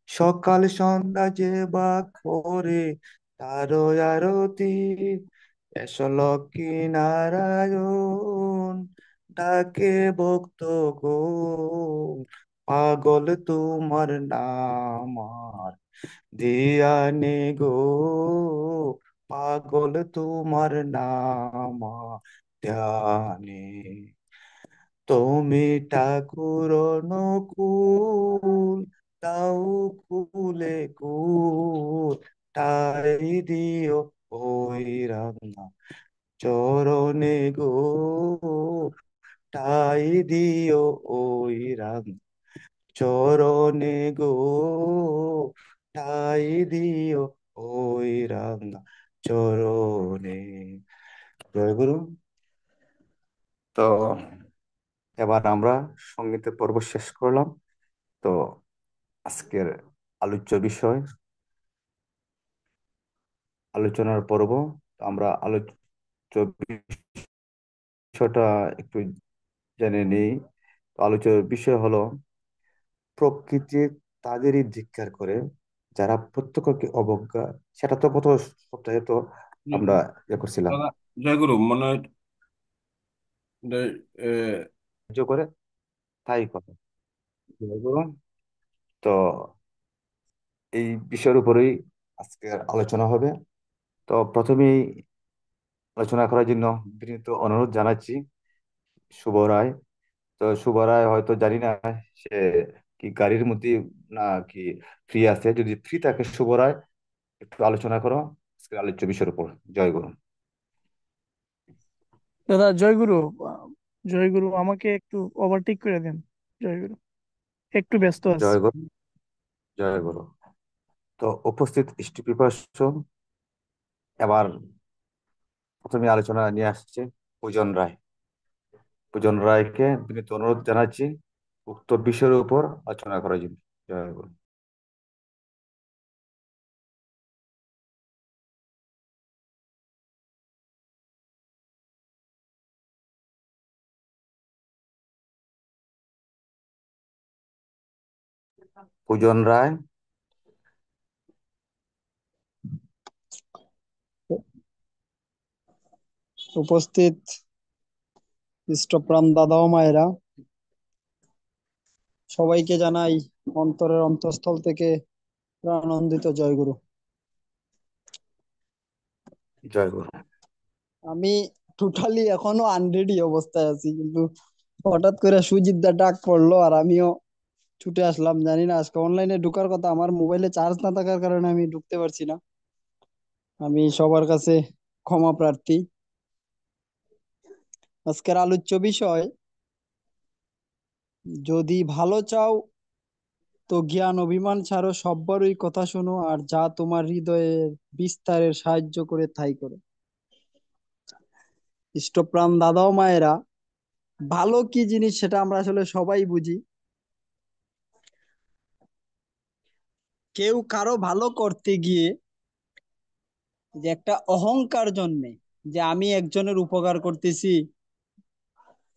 সকাল সন্ধ্যা যে বা করে তার আরতি। এসো লক্ষ্মী নারায়ণ, ডাকে ভক্ত গো, পাগল তোমার নাম আর দিয়ানে গো, পাগল তোমার নাম আর ধ্যানে। তুমি ঠাকুর অনুকূল, তাও কুলে কুল, তাই দিও ওই রাঙা চরণে গো, তাই দিও ওই রাঙা চরণে গো, তাই দিও ওই রাঙা চরণে। জয় গুরু। তো এবার আমরা সঙ্গীতের পর্ব শেষ করলাম। তো আজকের আলোচ্য বিষয়, আলোচনার পর্ব, আমরা আলোচ্য বিষয়টা একটু জেনে নিই। তো আলোচ্য বিষয় হলো, প্রকৃতি তাদেরই ধিক্কার করে যারা প্রত্যক্ষকে অবজ্ঞা। সেটা তো গত সপ্তাহে তো আমরা করছিলাম, দাদা, জয়গুরু মনে হয় যে, এ, সাহায্য করে তাই কথা। বলুন। তো এই বিষয়ের উপরেই আজকের আলোচনা হবে। তো প্রথমেই আলোচনা করার জন্য বিনীত অনুরোধ জানাচ্ছি শুভ রায়। তো শুভ রায় হয়তো জানি না সে কি গাড়ির মধ্যে না কি ফ্রি আছে। যদি ফ্রি থাকে শুভ রায়, একটু আলোচনা করো আজকের আলোচ্য বিষয়ের উপর। জয় গুরু। দাদা জয়গুরু। জয়গুরু আমাকে একটু ওভারটেক করে দেন। জয়গুরু, একটু ব্যস্ত আছি। জয় গুরু। জয় গুরু। তো উপস্থিত স্টুপিপার্স, এবার প্রথমে আলোচনা নিয়ে আসছে পূজন রায়। পূজন রায়কে বিনীত অনুরোধ জানাচ্ছি উক্ত বিষয়ের উপর আলোচনা করার জন্য। জয় গুরু। পূজন রায়। উপস্থিত ইষ্টপ্রাণ দাদা ও মায়েরা, সবাইকে জানাই অন্তরের অন্তঃস্থল থেকে প্রাণানন্দিত জয়গুরু। জয় গুরু। আমি টোটালি এখনো আনরেডি অবস্থায় আছি, কিন্তু হঠাৎ করে সুজিত দা ডাক পড়লো আর আমিও ছুটে আসলাম। জানি না, আজকে অনলাইনে ঢুকার কথা, আমার মোবাইলে চার্জ না থাকার কারণে আমি ঢুকতে পারছি না। আমি সবার কাছে ক্ষমা প্রার্থী। আজকের আলোচ্য বিষয়, যদি ভালো চাও তো জ্ঞান অভিমান ছাড়ো, সব্বারই কথা শোনো, আর যা তোমার হৃদয়ের বিস্তারের সাহায্য করে তাই করো। ইষ্টপ্রাণ দাদা ও মায়েরা, ভালো কি জিনিস সেটা আমরা আসলে সবাই বুঝি। কেউ কারো ভালো করতে গিয়ে যে একটা অহংকার জন্মে, যে আমি একজনের উপকার করতেছি,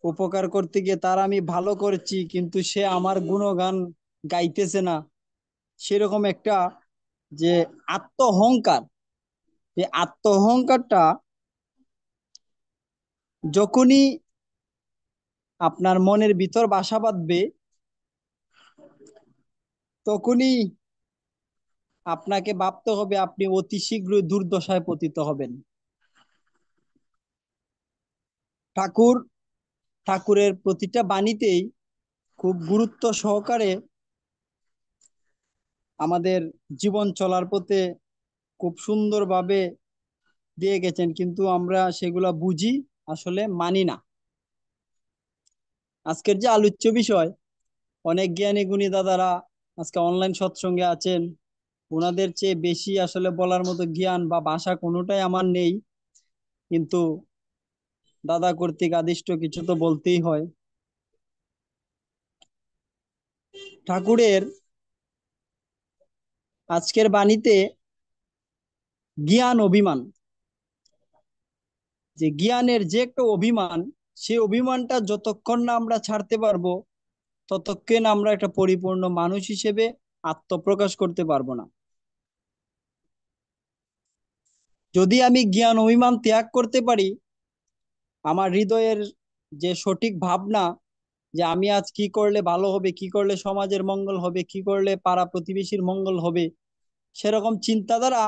উপকার করতে গিয়ে তার আমি ভালো করছি কিন্তু সে আমার গুণগান গাইতেছে না, সেরকম একটা যে আত্ম অহংকার, এই আত্ম অহংকারটা যখনই আপনার মনের ভিতর বাসা বাঁধবে, তখনই আপনাকে ভাবতে হবে আপনি অতি শীঘ্রই দুর্দশায় পতিত হবেন। ঠাকুর ঠাকুরের প্রতিটা বাণীতেই খুব গুরুত্ব সহকারে আমাদের জীবন চলার পথে খুব সুন্দরভাবে দিয়ে গেছেন, কিন্তু আমরা সেগুলা বুঝি, আসলে মানি না। আজকের যে আলোচ্য বিষয়, অনেক জ্ঞানী গুণী দাদারা আজকে অনলাইন সৎসঙ্গে আছেন, ওনাদের চেয়ে বেশি আসলে বলার মতো জ্ঞান বা ভাষা কোনোটাই আমার নেই, কিন্তু দাদা কর্তৃক আদিষ্ট কিছু তো বলতেই হয়। ঠাকুরের আজকের বাণীতে জ্ঞান অভিমান, যে জ্ঞানের যে একটা অভিমান, সেই অভিমানটা যতক্ষণ না আমরা ছাড়তে পারবো, ততক্ষণ আমরা একটা পরিপূর্ণ মানুষ হিসেবে আত্মপ্রকাশ করতে পারবো না। যদি আমি জ্ঞান অভিমান ত্যাগ করতে পারি, আমার হৃদয়ের যে সঠিক ভাবনা, যে আমি আজ কি করলে ভালো হবে, কি করলে সমাজের মঙ্গল হবে, কি করলে পাড়া প্রতিবেশীর মঙ্গল হবে, সেরকম চিন্তাধারা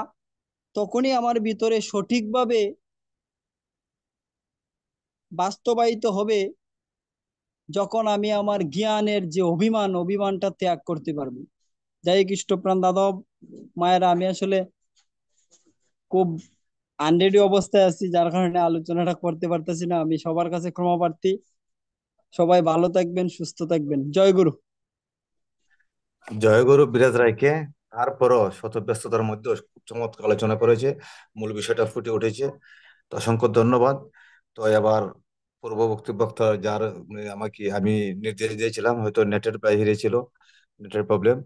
তখনই আমার ভিতরে সঠিকভাবে বাস্তবায়িত হবে, যখন আমি আমার জ্ঞানের যে অভিমানটা ত্যাগ করতে পারবো। যাই খ্রিস্টপ্রাণ দাদা মায়েরা, আমি আসলে খুব আনরেডি অবস্থায় আছি, যার কারণে আলোচনাটা করতে পারতেছি না। আমি সবার কাছে ক্ষমা প্রার্থী। সবাই ভালো থাকবেন, সুস্থ থাকবেন। জয় গুরু। জয়গুরু বিরাজ রায়কে। তারপরও শত ব্যস্ততার মধ্যে খুব চমৎকার আলোচনা করেছে, মূল বিষয়টা ফুটে উঠেছে। তো অসংখ্য ধন্যবাদ। তো এবার পূর্ববর্তী বক্তা যার আমাকে আমি নির্দেশ দিয়েছিলাম, হয়তো নেটের বাইরে ছিল, নেটের প্রবলেম।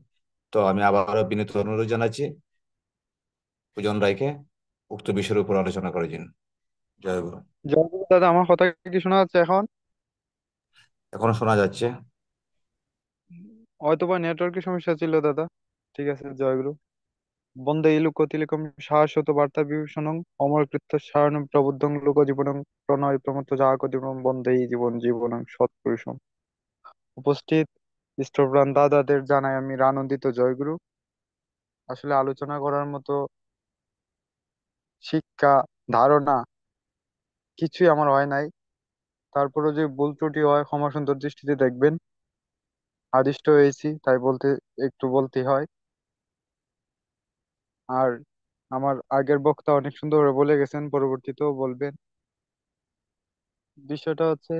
তো আমি আবারও বিনীত অনুরোধ জানাচ্ছি পূজন রায়কে উক্ত বিষয়ের উপর আলোচনা করার জন্য। জয় গুরু। জয় গুরু দাদা, আমার কথা কি শোনা যাচ্ছে এখন? এখনো শোনা যাচ্ছে। হয়তোবা নেটওয়ার্কের সমস্যা ছিল দাদা। ঠিক আছে, জয় গুরু। বন্দে লোকতিলকম শাশ্বত বার্তা বিভূষণং অমরকৃত্য সায়নম প্রবুদ্ধং লোকজীবনং প্রণয় প্রমত্ত জাগতিমং বন্দে জীবন জীবনং সৎপুরুষম। উপস্থিত ইষ্টপ্রাণ দাদাদের জানাই আমি আনন্দিত জয়গুরু। আসলে আলোচনা করার মতো শিক্ষা, ধারণা কিছুই আমার হয় নাই। তারপরে যে ভুল ত্রুটি হয় ক্ষমা সুন্দর দৃষ্টিতে দেখবেন। আদিষ্ট হয়েছি তাই একটু বলতে হয়। আর আমার আগের বক্তা অনেক সুন্দর করে বলে গেছেন, পরবর্তীতেও বলবেন। বিষয়টা হচ্ছে,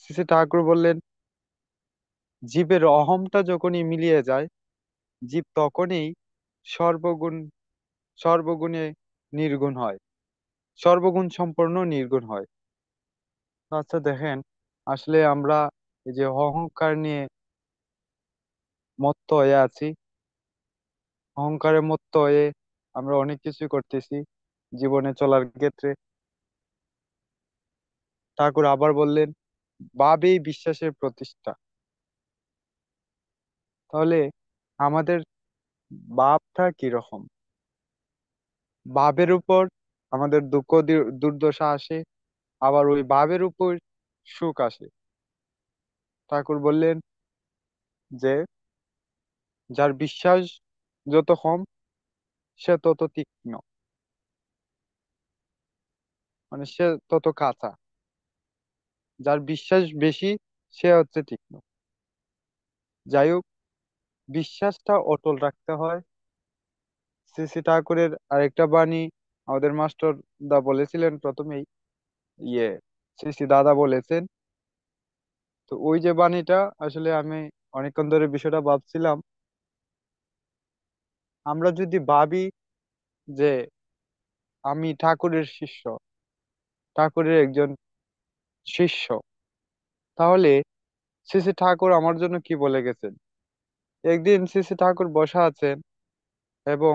শ্রী শ্রী ঠাকুর বললেন, জীবের অহংটা যখনই মিলিয়ে যায়, জীব তখনই সর্বগুণ সর্বগুণে নির্গুণ হয়, সর্বগুণ সম্পন্ন নির্গুণ হয়। তো আচ্ছা দেখেন, আসলে আমরা এই যে অহংকার নিয়ে মত্ত হয়ে আছি, অহংকারে মত্ত হয়ে আমরা অনেক কিছু করতেছি জীবনে চলার ক্ষেত্রে। ঠাকুর আবার বললেন, ভাবেই বিশ্বাসের প্রতিষ্ঠা। তাহলে আমাদের ভাবটা কিরকম? ভাবের উপর আমাদের দুঃখ দুর্দশা আসে, আবার ওই ভাবের উপর সুখ আসে। ঠাকুর বললেন যে যার বিশ্বাস যত কম সে তত তীক্ষ্ণ, মানে সে তত কাঁচা। যার বিশ্বাস বেশি সে হচ্ছে তীক্ষ্ণ। যাই হোক, বিশ্বাসটা অটল রাখতে হয়। শ্রী শ্রী ঠাকুরের আরেকটা বাণী আমাদের মাস্টার দা বলেছিলেন প্রথমেই, ইয়ে শ্রী শ্রী দাদা বলেছেন। তো ওই যে বাণীটা আসলে আমি অনেকক্ষণ ধরে বিষয়টা ভাবছিলাম। আমরা যদি ভাবি যে আমি ঠাকুরের শিষ্য, ঠাকুরের একজন শিষ্য, তাহলে শ্রী শ্রী ঠাকুর আমার জন্য কি বলে গেছেন। একদিন শ্রী শ্রী ঠাকুর বসা আছেন এবং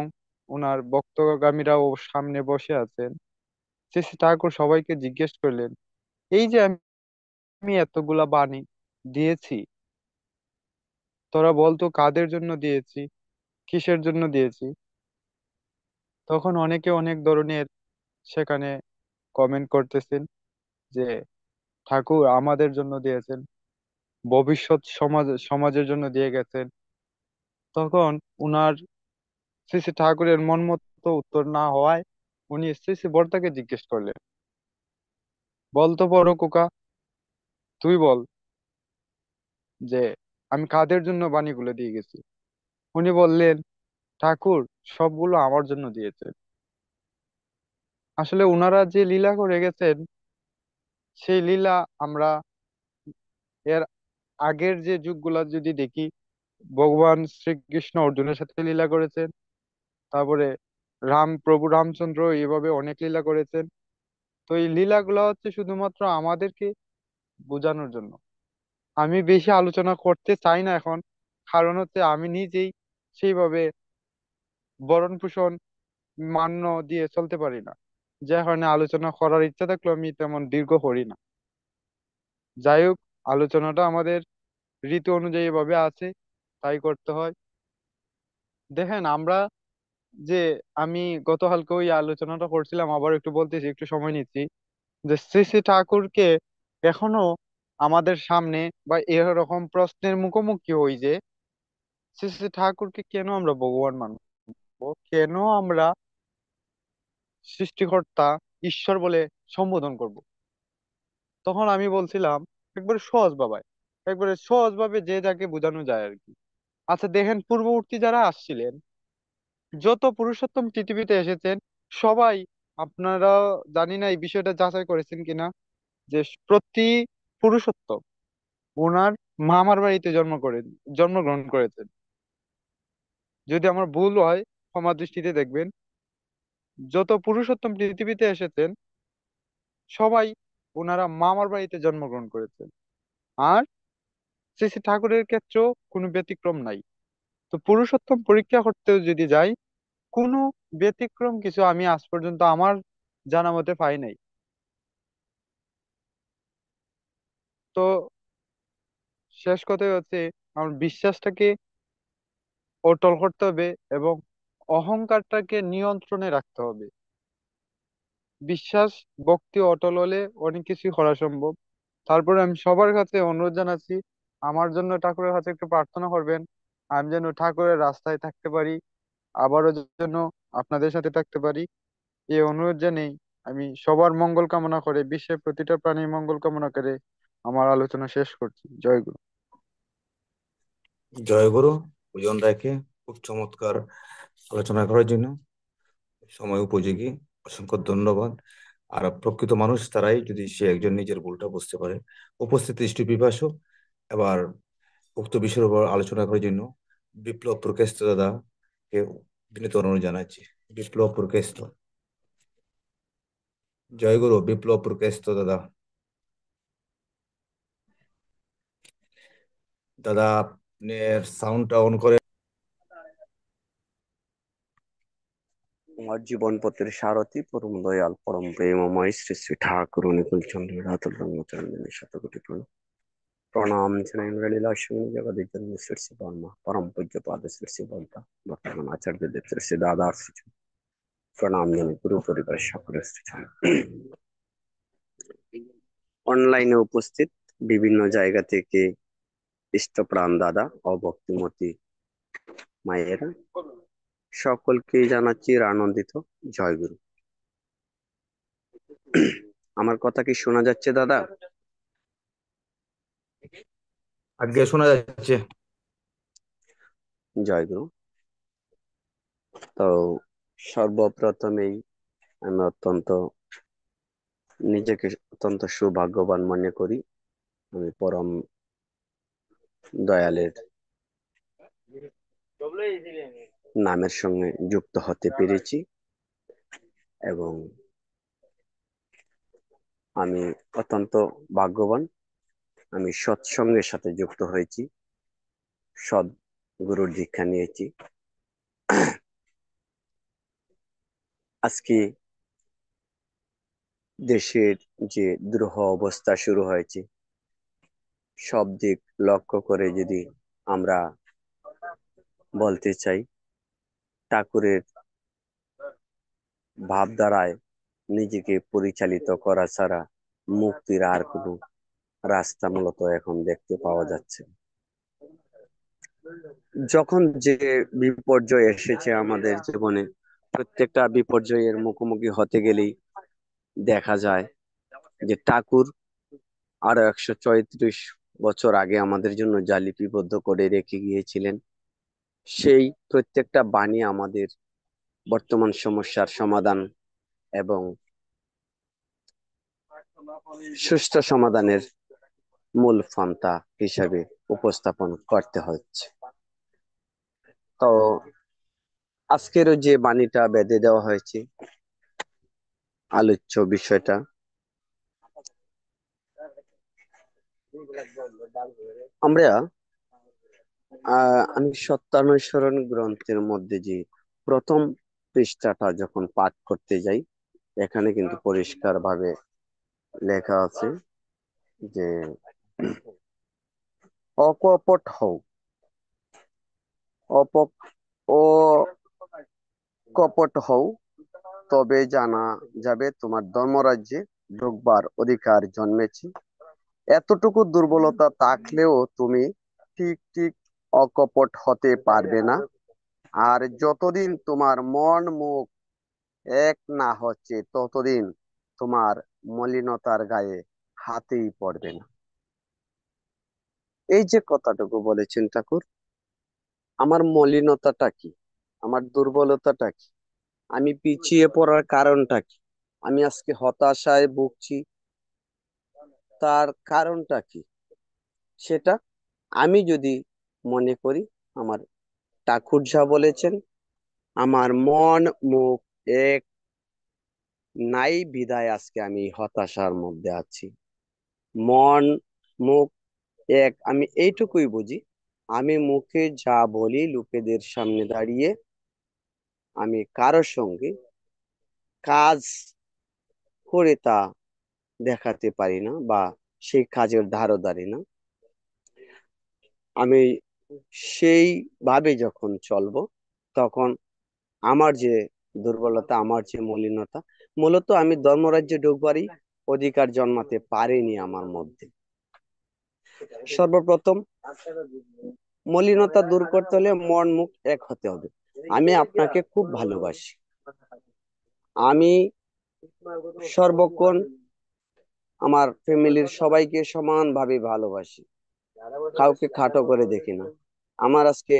ওনার ভক্তগামীরাও সামনে বসে আছেন। শ্রী শ্রী ঠাকুর সবাইকে জিজ্ঞেস করলেন, এই যে আমি এতগুলা বাণী দিয়েছি, তোরা বলতো কাদের জন্য দিয়েছি, কিসের জন্য দিয়েছি। তখন অনেকে অনেক ধরনের সেখানে কমেন্ট করতেছেন যে ঠাকুর আমাদের জন্য দিয়েছেন, ভবিষ্যৎ সমাজের জন্য দিয়ে গেছেন। তখন উনার শ্রী শ্রী ঠাকুরের মন মতো উত্তর না হওয়ায় উনি শ্রী শ্রী বর্তাকে জিজ্ঞেস করলেন, বলতো বড় কোকা, তুই বল যে আমি কাদের জন্য বাণীগুলো দিয়ে গেছি। উনি বললেন, ঠাকুর সবগুলো আমার জন্য দিয়েছেন। আসলে উনারা যে লীলা করে গেছেন, সেই লীলা আমরা এর আগের যে যুগগুলা যদি দেখি, ভগবান শ্রীকৃষ্ণ অর্জুনের সাথে লীলা করেছেন, তারপরে প্রভু রামচন্দ্র এইভাবে অনেক লীলা করেছেন। তো এই লীলাগুলো হচ্ছে শুধুমাত্র আমাদেরকে বোঝানোর জন্য। আমি বেশি আলোচনা করতে চাই না এখন, কারণ হচ্ছে আমি নিজেই সেইভাবে ভরণ পোষণ মান্য দিয়ে চলতে পারি না, যে কারণে আলোচনা করার ইচ্ছা থাকলেও আমি তেমন দীর্ঘ করি না। যাই হোক, আলোচনাটা আমাদের ঋতু অনুযায়ী ভাবে আছে, তাই করতে হয়। দেখেন আমরা যে আমি গতকালকে ওই আলোচনাটা করছিলাম, আবার একটু বলতেছি, একটু সময় নিচ্ছি, যে শ্রী শ্রী ঠাকুরকে এখনো আমাদের সামনে বা এরকম প্রশ্নের মুখোমুখি হই যে শ্রী শ্রী ঠাকুরকে কেন আমরা ভগবান মানবো, কেন আমরা সৃষ্টিকর্তা ঈশ্বর বলে সম্বোধন করব। তখন আমি বলছিলাম একবারে সহজ ভাবে, একবারে সহজ ভাবে যে যাকে বোঝানো যায় আর কি। আচ্ছা দেখেন, পূর্ববর্তী যারা আসছিলেন, যত পুরুষোত্তম পৃথিবীতে এসেছেন, সবাই, আপনারা জানি না এই বিষয়টা যাচাই করেছেন কিনা, যে প্রতি পুরুষোত্তম ওনার মামার বাড়িতে জন্মগ্রহণ করেছেন। যদি আমার ভুল হয় ক্ষমা দৃষ্টিতে দেখবেন। যত পুরুষোত্তম পৃথিবীতে এসেছেন, সবাই ওনারা মামার বাড়িতে জন্মগ্রহণ করেছেন। আর শ্রী শ্রী ঠাকুরের ক্ষেত্রেও কোনো ব্যতিক্রম নাই। তো পুরুষোত্তম পরীক্ষা করতেও যদি যাই, কোনো ব্যতিক্রম কিছু আমি আজ পর্যন্ত আমার জানা মতে পাই নাই। তো শেষ কথাই হচ্ছে, আমার বিশ্বাসটাকে অটল করতে হবে এবং অহংকারটাকে নিয়ন্ত্রণে রাখতে হবে। বিশ্বাস ভক্তি অটল হলে অনেক কিছুই করা সম্ভব। তারপরে আমি সবার কাছে অনুরোধ জানাচ্ছি, আমার জন্য ঠাকুরের কাছে একটু প্রার্থনা করবেন, আমি যেন ঠাকুরের রাস্তায় থাকতে পারি, আবারও যেন আপনাদের সাথে থাকতে পারি। এই অনুরোধ জানেই আমি সবার মঙ্গল কামনা করে, বিশ্বের প্রতিটা প্রাণীর মঙ্গল কামনা করে আমার আলোচনা শেষ করছি। জয় গুরু। জয় গুরু। ওজন রাখে খুব চমৎকার আলোচনা করার জন্য, সময় উপযোগী, অসংখ্য ধন্যবাদ। আর প্রকৃত মানুষ তারাই, যদি সে একজন নিজের ভুলটা বুঝতে পারে। উপস্থিত দৃষ্টিপিপাসু, এবার উক্ত বিষয়ের উপর আলোচনা করার জন্য বিপ্লব প্রকাশ দাদা কে বিনীত অনুরোধ জানাচ্ছি। বিপ্লব প্রকাশ, জয় গুরু। বিপ্লব প্রকাশ দাদা, দাদা আপনার সাউন্ডটা অন করে। আমার জীবন পথের সারথি পরম দয়াল পরম প্রেমময় শ্রী শ্রী ঠাকুর অনুকূল চন্দ্র রাতুল রঙ্গচরণের শতকোটি প্রণাম জানাই। লীলা সঙ্গী জগদীশ জন্ম শ্রী শ্রী বর্মা পরম পূজ্য পাদ শ্রী শ্রী বলতা বর্তমান আচার্য দেব শ্রী শ্রী দাদার শ্রী প্রণাম জানাই গুরু পরিবার সকলের শ্রী অনলাইনে উপস্থিত বিভিন্ন জায়গা থেকে ইষ্টপ্রাণ দাদা ও ভক্তিমতী মায়েরা সকলকে জানাচ্ছি আনন্দিত জয় গুরু। আমার কথা কি শোনা যাচ্ছে দাদা? আগে শোনা যাচ্ছে। জয় গুরু। তো সর্বপ্রথমেই আমি নিজেকে অত্যন্ত সৌভাগ্যবান মনে করি। আমি পরম দয়ালের নামের সঙ্গে যুক্ত হতে পেরেছি এবং আমি অত্যন্ত ভাগ্যবান। আমি সৎসঙ্গের সাথে যুক্ত হয়েছি, সৎ গুরুর দীক্ষা নিয়েছি। আজকে দেশের যে দুরূহ অবস্থা শুরু হয়েছে, সব দিক লক্ষ্য করে যদি আমরা বলতে চাই, ঠাকুরের ভাবধারায় নিজেকে পরিচালিত করা ছাড়া মুক্তির আর কোনো রাস্তা মূলত এখন দেখতে পাওয়া যাচ্ছে না। যখন যে বিপর্যয় এসেছে আমাদের জীবনে, প্রত্যেকটা বিপর্যয়ের মুখোমুখি হতে গেলেই দেখা যায় যে ঠাকুর আরো 134 বছর আগে আমাদের জন্য যা লিপিবদ্ধ করে রেখে গিয়েছিলেন, সেই প্রত্যেকটা বাণী আমাদের বর্তমান সমস্যার সমাধান এবং সুষ্ঠু সমাধানের মূল পন্থা হিসাবে উপস্থাপন করতে হচ্ছে। তো আজকেরও যে বাণীটা বেঁধে দেওয়া হয়েছে, আলোচ্য বিষয়টা, আমরা আমি সত্যানুসরণ গ্রন্থের মধ্যে যে প্রথম পৃষ্ঠাটা যখন পাঠ করতে যাই, এখানে কিন্তু পরিষ্কার ভাবে লেখা আছে যে অকপট হও, অকপট হও, তবে জানা যাবে তোমার ধর্মরাজ্যে ঢুকবার অধিকার জন্মেছে। এতটুকু দুর্বলতা থাকলেও তুমি ঠিক ঠিক অকপট হতে পারবে না। আর যতদিন তোমার মন মুখ এক না হচ্ছে, ততদিন তোমার মলিনতার গায়ে হাতেই পড়বে না। এই যে কথাটুকু বলেছেন ঠাকুর, আমার মলিনতাটা কি, আমার দুর্বলতাটা কি, আমি পিছিয়ে পড়ার কারণটা কি, আমি আজকে হতাশায় ভুগছি, তার কারণটা কি, সেটা আমি যদি মনে করি, আমার ঠাকুর যা বলেছেন, আমার মন মুখ এক নাই বিধায় আজকে আমি হতাশার মধ্যে আছি। মন মুখ এক, আমি এইটুকুই বুঝি, আমি মুখে যা বলি লোকেদের সামনে দাঁড়িয়ে, আমি কারোর সঙ্গে কাজ করে তা দেখাতে পারি না বা সেই কাজের ধারধারি না। আমি সেইভাবে যখন চলবো, তখন আমার যে দুর্বলতা, আমার যে মলিনতা, মূলত আমি ধর্মরাজ্যে ঢুকবারই অধিকার জন্মাতে পারিনি আমার মধ্যে। সর্বপ্রথম মলিনতা দূর করতে হলে মন মুখ এক হতে হবে। আমি আপনাকে খুব ভালোবাসি, আমি সর্বক্ষণ আমার ফ্যামিলির সবাইকে সমানভাবে ভালোবাসি, কাউকে খাটো করে দেখি না। আমার আজকে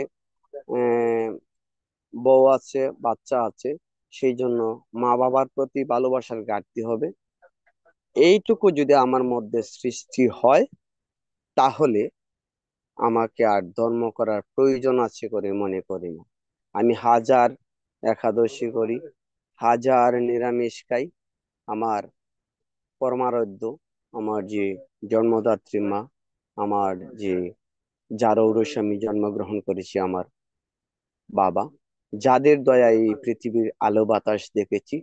বউ আছে, বাচ্চা আছে, সেই জন্য মা বাবার প্রতি ভালোবাসার ঘাটতি হবে। এইটুকু যদি আমার মধ্যে সৃষ্টি হয়, তাহলে আমাকে আর ধর্ম করার প্রয়োজন আছে করে মনে করি না। আমি হাজার একাদশী করি, হাজার নিরামিষ খাই, আমার পরমারাধ্য, আমার যে জন্মদাত্রী মা, আমার যে যার ঔরসে আমি জন্মগ্রহণ করেছি, আমার বাবা, যাদের দয়ায় এই পৃথিবীর আলো বাতাস দেখেছি,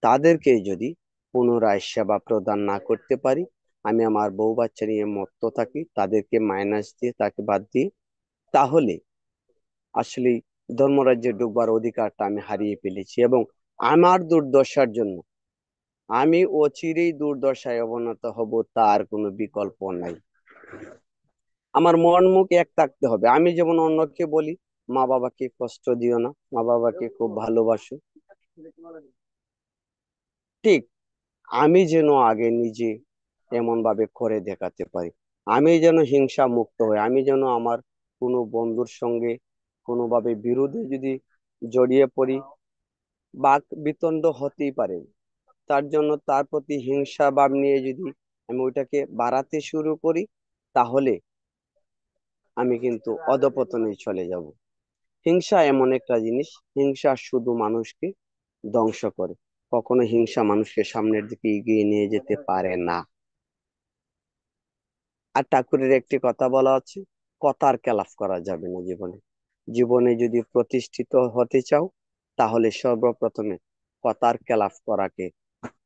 তাদেরকে যদি পুনরায় সেবা প্রদান না করতে পারি, আমি আমার বউ বাচ্চা নিয়ে মত্ত থাকি, তাদেরকে মাইনাস দিয়ে, তাকে বাদ দিয়ে, তাহলে আসলে ধর্মরাজ্যে ঢুকবার অধিকারটা আমি হারিয়ে ফেলেছি এবং আমার দুর্দশার জন্য আমি অচিরেই দুর্দশায় অবনত হব, তার কোনো বিকল্প নাই। আমার মন মুখ এক থাকতে হবে। আমি যেমন অন্যকে বলি, মা বাবাকে কষ্ট দিও না, মা বাবাকে খুব ভালোবাসো, ঠিক আমি যেন আগে নিজে এমন ভাবে করে দেখাতে পারি, আমি যেন হিংসা মুক্ত হই, আমি যেন আমার কোনো বন্ধুর সঙ্গে কোনোভাবে বিরোধে যদি জড়িয়ে পড়ি, বাক বিতণ্ড হতেই পারে। তার জন্য তার প্রতি হিংসা ভাব নিয়ে যদি আমি ওইটাকে বাড়াতে শুরু করি, তাহলে আমি কিন্তু অধপতনে চলে যাব। হিংসা এমন একটা জিনিস, হিংসা শুধু মানুষকে ধ্বংস করে, কখনো হিংসা মানুষকে সামনের দিকে এগিয়ে নিয়ে যেতে পারে না। আর ঠাকুরের একটি কথা বলা আছে, কথার খেলাফ করা যাবে না জীবনে। জীবনে যদি প্রতিষ্ঠিত হতে চাও, তাহলে সর্বপ্রথমে কথার খেলাফ করাকে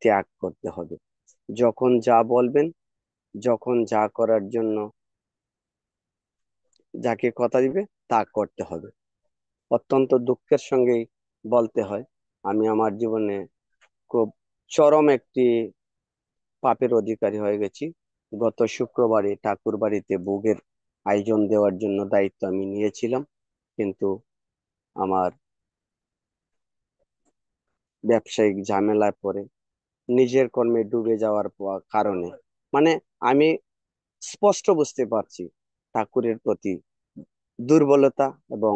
ত্যাগ করতে হবে। যখন যা বলবেন, যখন যা করার জন্য যাকে কথা দিবে তা করতে হবে। অত্যন্ত দুঃখের সঙ্গেই বলতে হয়, আমি আমার জীবনে খুব চরম একটি পাপের অধিকারী হয়ে গেছি। গত শুক্রবারে ঠাকুর বাড়িতে ভোগের আয়োজন দেওয়ার জন্য দায়িত্ব আমি নিয়েছিলাম, কিন্তু আমার ব্যবসায়িক ঝামেলায় পড়ে নিজের কর্মে ডুবে যাওয়ার কারণে, মানে আমি স্পষ্ট বুঝতে পারছি ঠাকুরের প্রতি দুর্বলতা এবং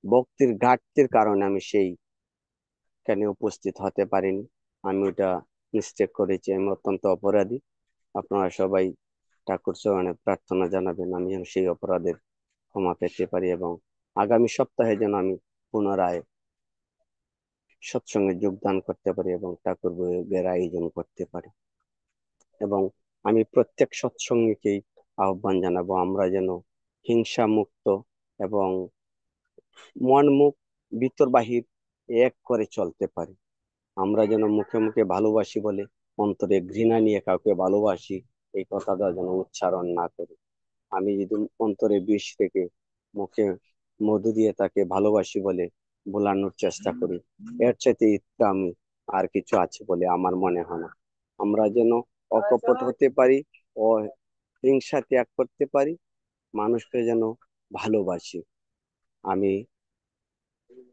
ভক্তির ঘাটতির কারণে আমি সেইখানে উপস্থিত হতে পারিনি। আমি ওটা মিস্টেক করেছি, আমি অত্যন্ত অপরাধী। আপনারা সবাই ঠাকুর চরণে প্রার্থনা জানাবেন আমি যেন সেই অপরাধের ক্ষমা পেতে পারি, এবং আগামী সপ্তাহে যেন আমি পুনরায় সৎসঙ্গে যোগদান করতে পারি এবং ঠাকুর ভোগের আয়োজন করতে পারি। এবং আমি প্রত্যেক সৎসঙ্গীকেই আহ্বান জানাবো, আমরা যেন হিংসা মুক্ত এবং মন মুখ ভিতর বাহির এক করে চলতে পারি। আমরা যেন মুখে মুখে ভালোবাসি বলে অন্তরে ঘৃণা নিয়ে কাউকে ভালোবাসি এই কথাটা যেন উচ্চারণ না করি। আমি যদি অন্তরে বিষ থেকে মুখে মধু দিয়ে তাকে ভালোবাসি বলে ভোলানোর চেষ্টা করি, এর চাইতে আমি আর কিছু আছে বলে আমার মনে হয় না। আমরা যেন অকপট হতে পারি ও হিংসা ত্যাগ করতে পারি, মানুষকে যেন ভালোবাসি। আমি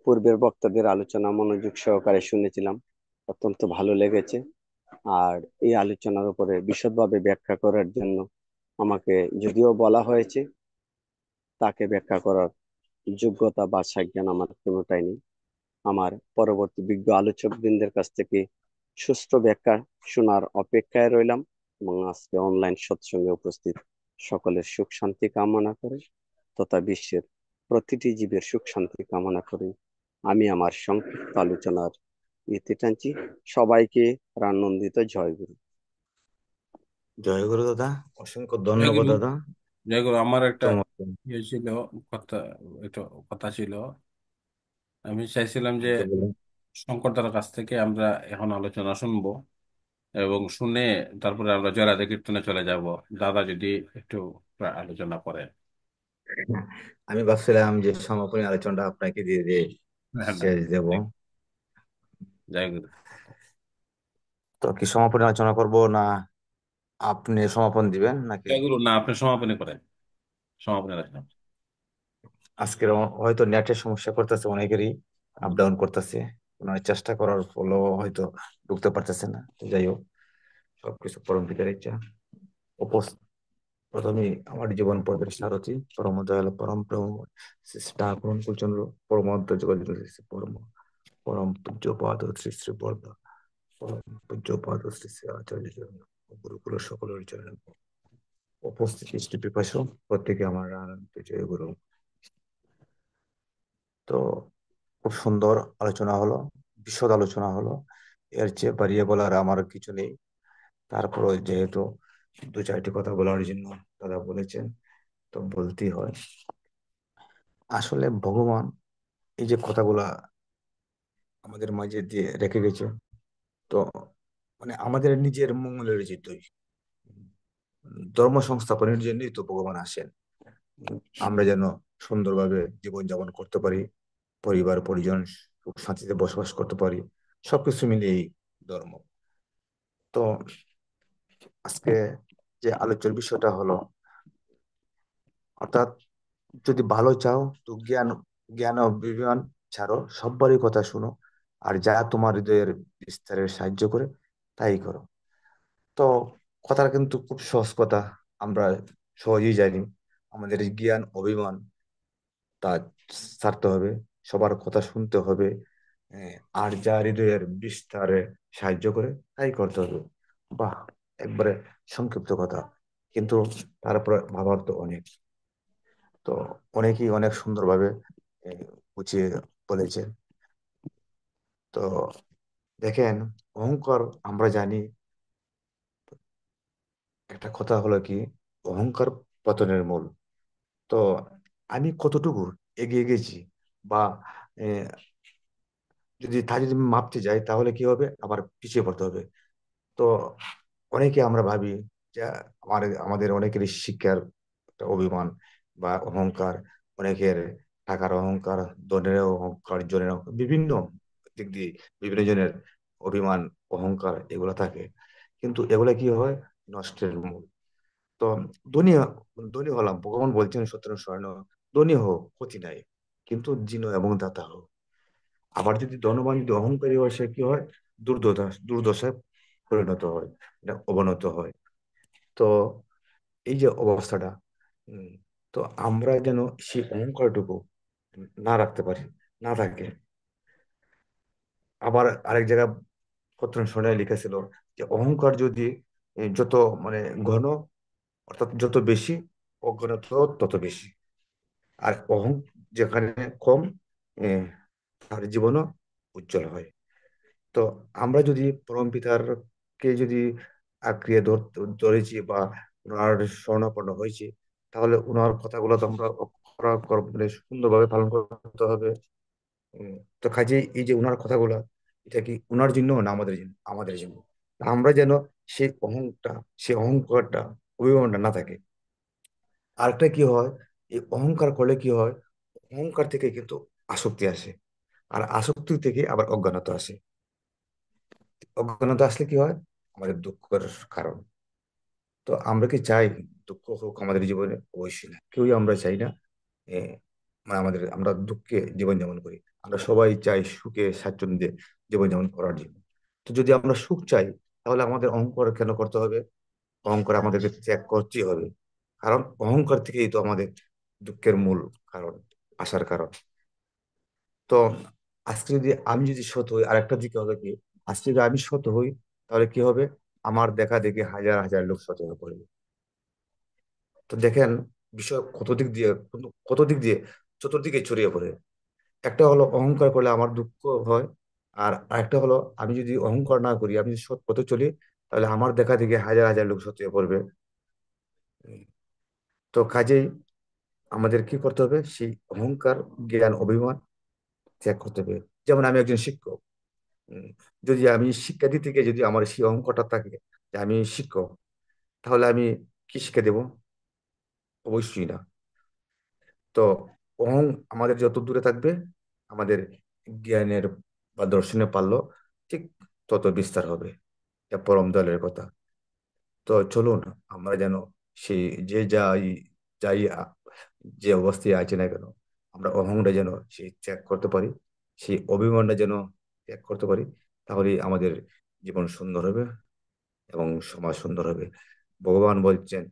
পূর্বের বক্তাদের আলোচনা মনোযোগ সহকারে শুনেছিলাম, অত্যন্ত ভালো লেগেছে। আর এই আলোচনার উপরে বিশদভাবে ব্যাখ্যা করার জন্য আমাকে যদিও বলা হয়েছে, তাকে ব্যাখ্যা করার যোগ্যতা বা সাজ্ঞান আমার কোনোটাই নেই। আমার পরবর্তী বিজ্ঞ আলোচক বৃন্দের কাছ থেকে সুষ্ঠু ব্যাখ্যা শোনার অপেক্ষায় রইলাম, এবং আজকে অনলাইন সৎসঙ্গে উপস্থিত সকলের সুখ শান্তি কামনা করে তথা বিশ্বের প্রতিটি জীবের সুখ শান্তি কামনা করে আমি আমার সংক্ষিপ্ত আলোচনার ইতি টানছি। সবাইকে প্রাণনন্দিত জয়গুরু। জয় গুরু দাদা, অসংখ্য জয় ধন্যবাদ গুরু। দাদা। জয় গুরু। আমার একটা তোমার ইয়ে ছিল, কথা, একটা কথা ছিল। আমি চাইছিলাম যে বলুন। শঙ্কর দাদার কাছ থেকে আমরা এখন আলোচনা শুনবো, এবং শুনে তারপরে আমরা জয়রাধা কীর্তনে চলে যাব। দাদা যদি একটু আলোচনা করেন। আমি ভাবছিলাম যে সমাপনী আলোচনাটা আপনাকে দিয়ে দিয়ে হ্যাঁ, না, শেষ দেব। জয় গুরু। তো কি সমাপনী আলোচনা করব, না আপনি সমাপন দিবেন নাকি? জয় গুরু। না, আপনি সমাপনী করেন, সমাপনী আলোচনা। আজকের হয়তো নেটের সমস্যা করতেছে, অনেকেরই আপ ডাউন করতেছে, ওনার চেষ্টা করার ফলেও হয়তো ঢুকতে পারতেছে না। তো যাই হোক, সবকিছু পরম পিতার ইচ্ছা। প্রথমে আমার জীবন পথের সারথি পরম দয়াল পরম প্রেম শ্রী শ্রী ঠাকুর অনুকূলচন্দ্র পরমহংস যোগাযোগ শ্রী পরম পরম পূজ্য পাদ শ্রী শ্রী বর্ধা পরম পূজ্য পাদ শ্রী শ্রী আচার্য চরণ ও গুরুকুল সকলের চরণ উপস্থিত ইষ্ট পিপাসু প্রত্যেকে আমার আনন্দ জয় গুরু। তো খুব সুন্দর আলোচনা হলো, বিশদ আলোচনা হলো। এর চেয়ে বাড়িয়ে বলার আমার কিছু নেই। তারপরে যেহেতু দু চারটি কথা বলার জন্য দাদা বলেছেন, তো বলতেই হয়। আসলে ভগবান এই যে কথাগুলা আমাদের মাঝে দিয়ে রেখে গেছে, তো মানে আমাদের নিজের মঙ্গলের জন্যই, ধর্ম সংস্থাপনের জন্যই তো ভগবান আসেন। আমরা যেন সুন্দরভাবে জীবনযাপন করতে পারি, পরিবার পরিজন সুখ শান্তিতে বসবাস করতে পারি, সবকিছু মিলিয়ে এই ধর্ম। তো আজকে যে আলোচ্য বিষয়টা হলো, অর্থাৎ যদি ভালো চাও তো জ্ঞান জ্ঞান ও বিজ্ঞান ছাড়ো, সবারই কথা শুনো, আর যা তোমার হৃদয়ের বিস্তারে সাহায্য করে তাই করো। তো কথাটা কিন্তু খুব সহজ কথা, আমরা সহজেই জানি। আমাদের এই জ্ঞান অভিমান তা ছাড়তে হবে, সবার কথা শুনতে হবে, হ্যাঁ, আর যা হৃদয়ের বিস্তারে সাহায্য করে তাই করতে হবে। বাহ, একবারে সংক্ষিপ্ত কথা, কিন্তু তারপরে ভাবার তো অনেক। তো অনেকেই অনেক সুন্দরভাবে আহ, গুছিয়ে বলেছেন। তো দেখেন, অহংকার আমরা জানি, একটা কথা হলো কি, অহংকার পতনের মূল। তো আমি কতটুকু এগিয়ে গেছি, বা আহ, যদি মাপতে যাই তাহলে কি হবে, আবার পিছিয়ে পড়তে হবে। তো অনেকে আমরা ভাবি যে আমাদের অনেকেরই শিক্ষার একটা অভিমান বা অহংকার, অনেকের টাকার অহংকার, ধনের অহংকার, জনের অহংকার, বিভিন্ন দিক দিয়ে বিভিন্ন জনের অভিমান, অহংকার এগুলো থাকে। কিন্তু এগুলা কি হয়, নষ্টের মূল। তো ধনী ধনী হলাম, ভগবান বলছেন সত্য স্বর্ণ, ধনী হোক ক্ষতি নাই, কিন্তু জিনো এবং দাতা হোক। আবার যদি ধনবান যদি অহংকারী হয়, সে কি হয়, দুর্দশায় পরিণত হয়, এটা অবনত হয়। তো এই যে অবস্থাটা, উম, তো আমরা যেন সেই অহংকারটুকু না রাখতে পারি, না থাকে। আবার আরেক জায়গায় কত শোনায় লিখেছিল যে অহংকার যদি যত মানে ঘন, অর্থাৎ যত বেশি, অজ্ঞানত তত বেশি। আর যেখানে কম, আহ, তার জীবনও উজ্জ্বল হয়। তো আমরা যদি পরমপিতার কে যদি আঁকড়িয়ে ধরেছি বা ওনার শরণাপন্ন হয়েছি, তাহলে ওনার কথাগুলো তো আমরা মানে সুন্দরভাবে পালন করতে হবে। উম, তো কাজে এই যে ওনার কথাগুলো, এটা কি ওনার জন্য না আমাদের জন্য? আমাদের জন্য। আমরা যেন সেই সেই অহংকারটা, অভিমানটা না থাকে। আরেকটা কি হয়, এই অহংকার করলে কি হয়, অহংকার থেকে কিন্তু আসক্তি আসে, আর আসক্তি থেকে আবার অজ্ঞানতা আসে। অজ্ঞানতা আসলে কি হয়, আমাদের দুঃখের কারণ। তো আমরা কি চাই দুঃখ হোক আমাদের জীবনে? অবশ্যই না, কেউই আমরা চাই না। এ, মানে আমরা দুঃখে জীবনযাপন করি। আমরা সবাই চাই সুখে স্বাচ্ছন্দ্যে জীবনযাপন করার জন্য। তো যদি আমরা সুখ চাই, তাহলে আমাদের অহংকার কেন করতে হবে? অহংকার আমাদেরকে ত্যাগ করতেই হবে। কারণ অহংকার থেকেই তো আমাদের দুঃখের মূল কারণ, আসার কারণ। তো আজকে যদি আমি যদি সৎ হই, আরেকটা দিকে হবে কি, আজকে যদি আমি সৎ হই, তাহলে কি হবে, আমার দেখা দেখে হাজার হাজার লোক সৎ হয়ে পড়বে। তো দেখেন, বিষয় কত দিক দিয়ে চতুর্দিকে ছড়িয়ে পড়ে। একটা হলো অহংকার করলে আমার দুঃখ হয়, আর আরেকটা হলো আমি যদি অহংকার না করি, আমি যদি সৎ পথে চলি, তাহলে আমার দেখা দেখে হাজার হাজার লোক সৎ হয়ে পড়বে। তো কাজেই আমাদের কি করতে হবে, সেই অহংকার, জ্ঞান, অভিমান ত্যাগ করতে হবে। যেমন আমি একজন শিক্ষক, উম, যদি আমি শিক্ষা দিতে গিয়ে যদি আমার সেই অহংকারটা থাকে যে আমি শিক্ষক, তাহলে আমি কি শিক্ষা দেব? অবশ্যই না। তো আমাদের যত দূরে থাকবে, আমাদের জ্ঞানের বা দর্শনের পাল্ল ঠিক তত বিস্তার হবে। এটা পরম দয়ালের কথা। তো চলুন, আমরা যেন সেই যে যাই যে অবস্থায় আছে না কেন, আমরা অহংটা যেন সেই ত্যাগ করতে পারি, সেই অভিমানটা যেন ত্যাগ করতে পারি। তাহলেই আমাদের জীবন সুন্দর হবে এবং সমাজ সুন্দর হবে। ভগবান বলছেন,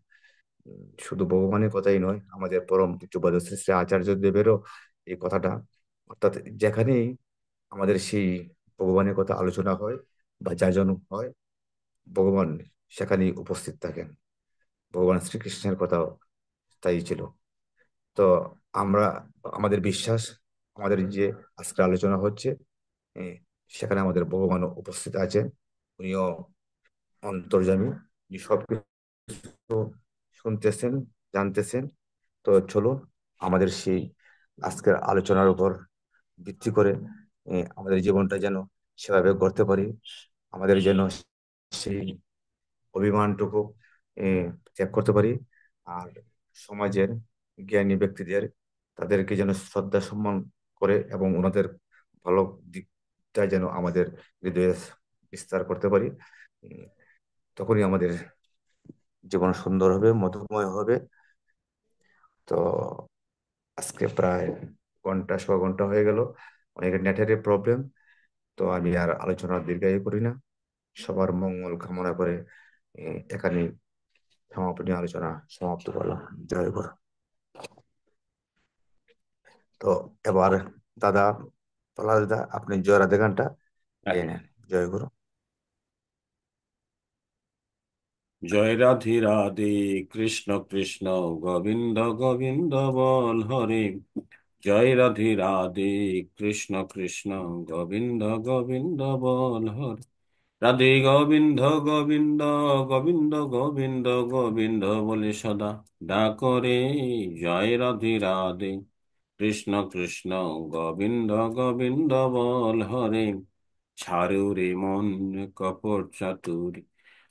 শুধু ভগবানের কথাই নয়, আমাদের পরম পূজ্যপাদ শ্রী শ্রী আচার্য দেবেরও এই কথাটা। অর্থাৎ যেখানেই আমাদের সেই ভগবানের কথা আলোচনা হয় বা যাজন হয়, ভগবান সেখানেই উপস্থিত থাকেন। ভগবান শ্রীকৃষ্ণের কথাও তাই ছিল। তো আমরা, আমাদের বিশ্বাস, আমাদের যে আজকে আলোচনা হচ্ছে, এ, সেখানে আমাদের ভগবান উপস্থিত আছেন। উনিও অন্তর্যামী, যে সব কিছু শুনতেছেন, জানতেছেন। তো চলো, আমাদের সেই আজকের আলোচনার উপর ভিত্তি করে আমাদের জীবনটা যেন সেভাবে গড়তে পারি। আমাদের যেন সেই অভিমানটুকু ত্যাগ করতে পারি। আর সমাজের জ্ঞানী ব্যক্তিদের, তাদেরকে যেন শ্রদ্ধা সম্মান করে এবং ওনাদের ভালো দিকটা যেন আমাদের হৃদয়ে বিস্তার করতে পারি। উম, তখনই আমাদের জীবন সুন্দর হবে, মধুময় হবে। তো আজকে প্রায় সোয়া ঘন্টা হয়ে গেল। অনেকের নেটের প্রবলেম, তো আমি আর আলোচনা দীর্ঘায়ু করি না। সবার মঙ্গল কামনা করে এখানে সমাপনী আলোচনা সমাপ্ত করলাম। জয় গুরু। তো এবার দাদা পলাশদা, আপনি জয় রাধে গানটা গেয়ে আচ্ছা। নেন। জয় গুরু। জয় রাধে রাধে, কৃষ্ণ কৃষ্ণ গোবিন্দ গোবিন্দ বল হরে। জয় রাধে রাধে, কৃষ্ণ কৃষ্ণ গোবিন্দ গোবিন্দ বল হরে। রাধে গোবিন্দ গোবিন্দ গোবিন্দ গোবিন্দ গোবিন্দ বলে সদা ডাকরে। জয় রাধে রাধে, কৃষ্ণ কৃষ্ণ গোবিন্দ গোবিন্দ বল হরে। ছাড়ো রে মন কপট চাতুরি,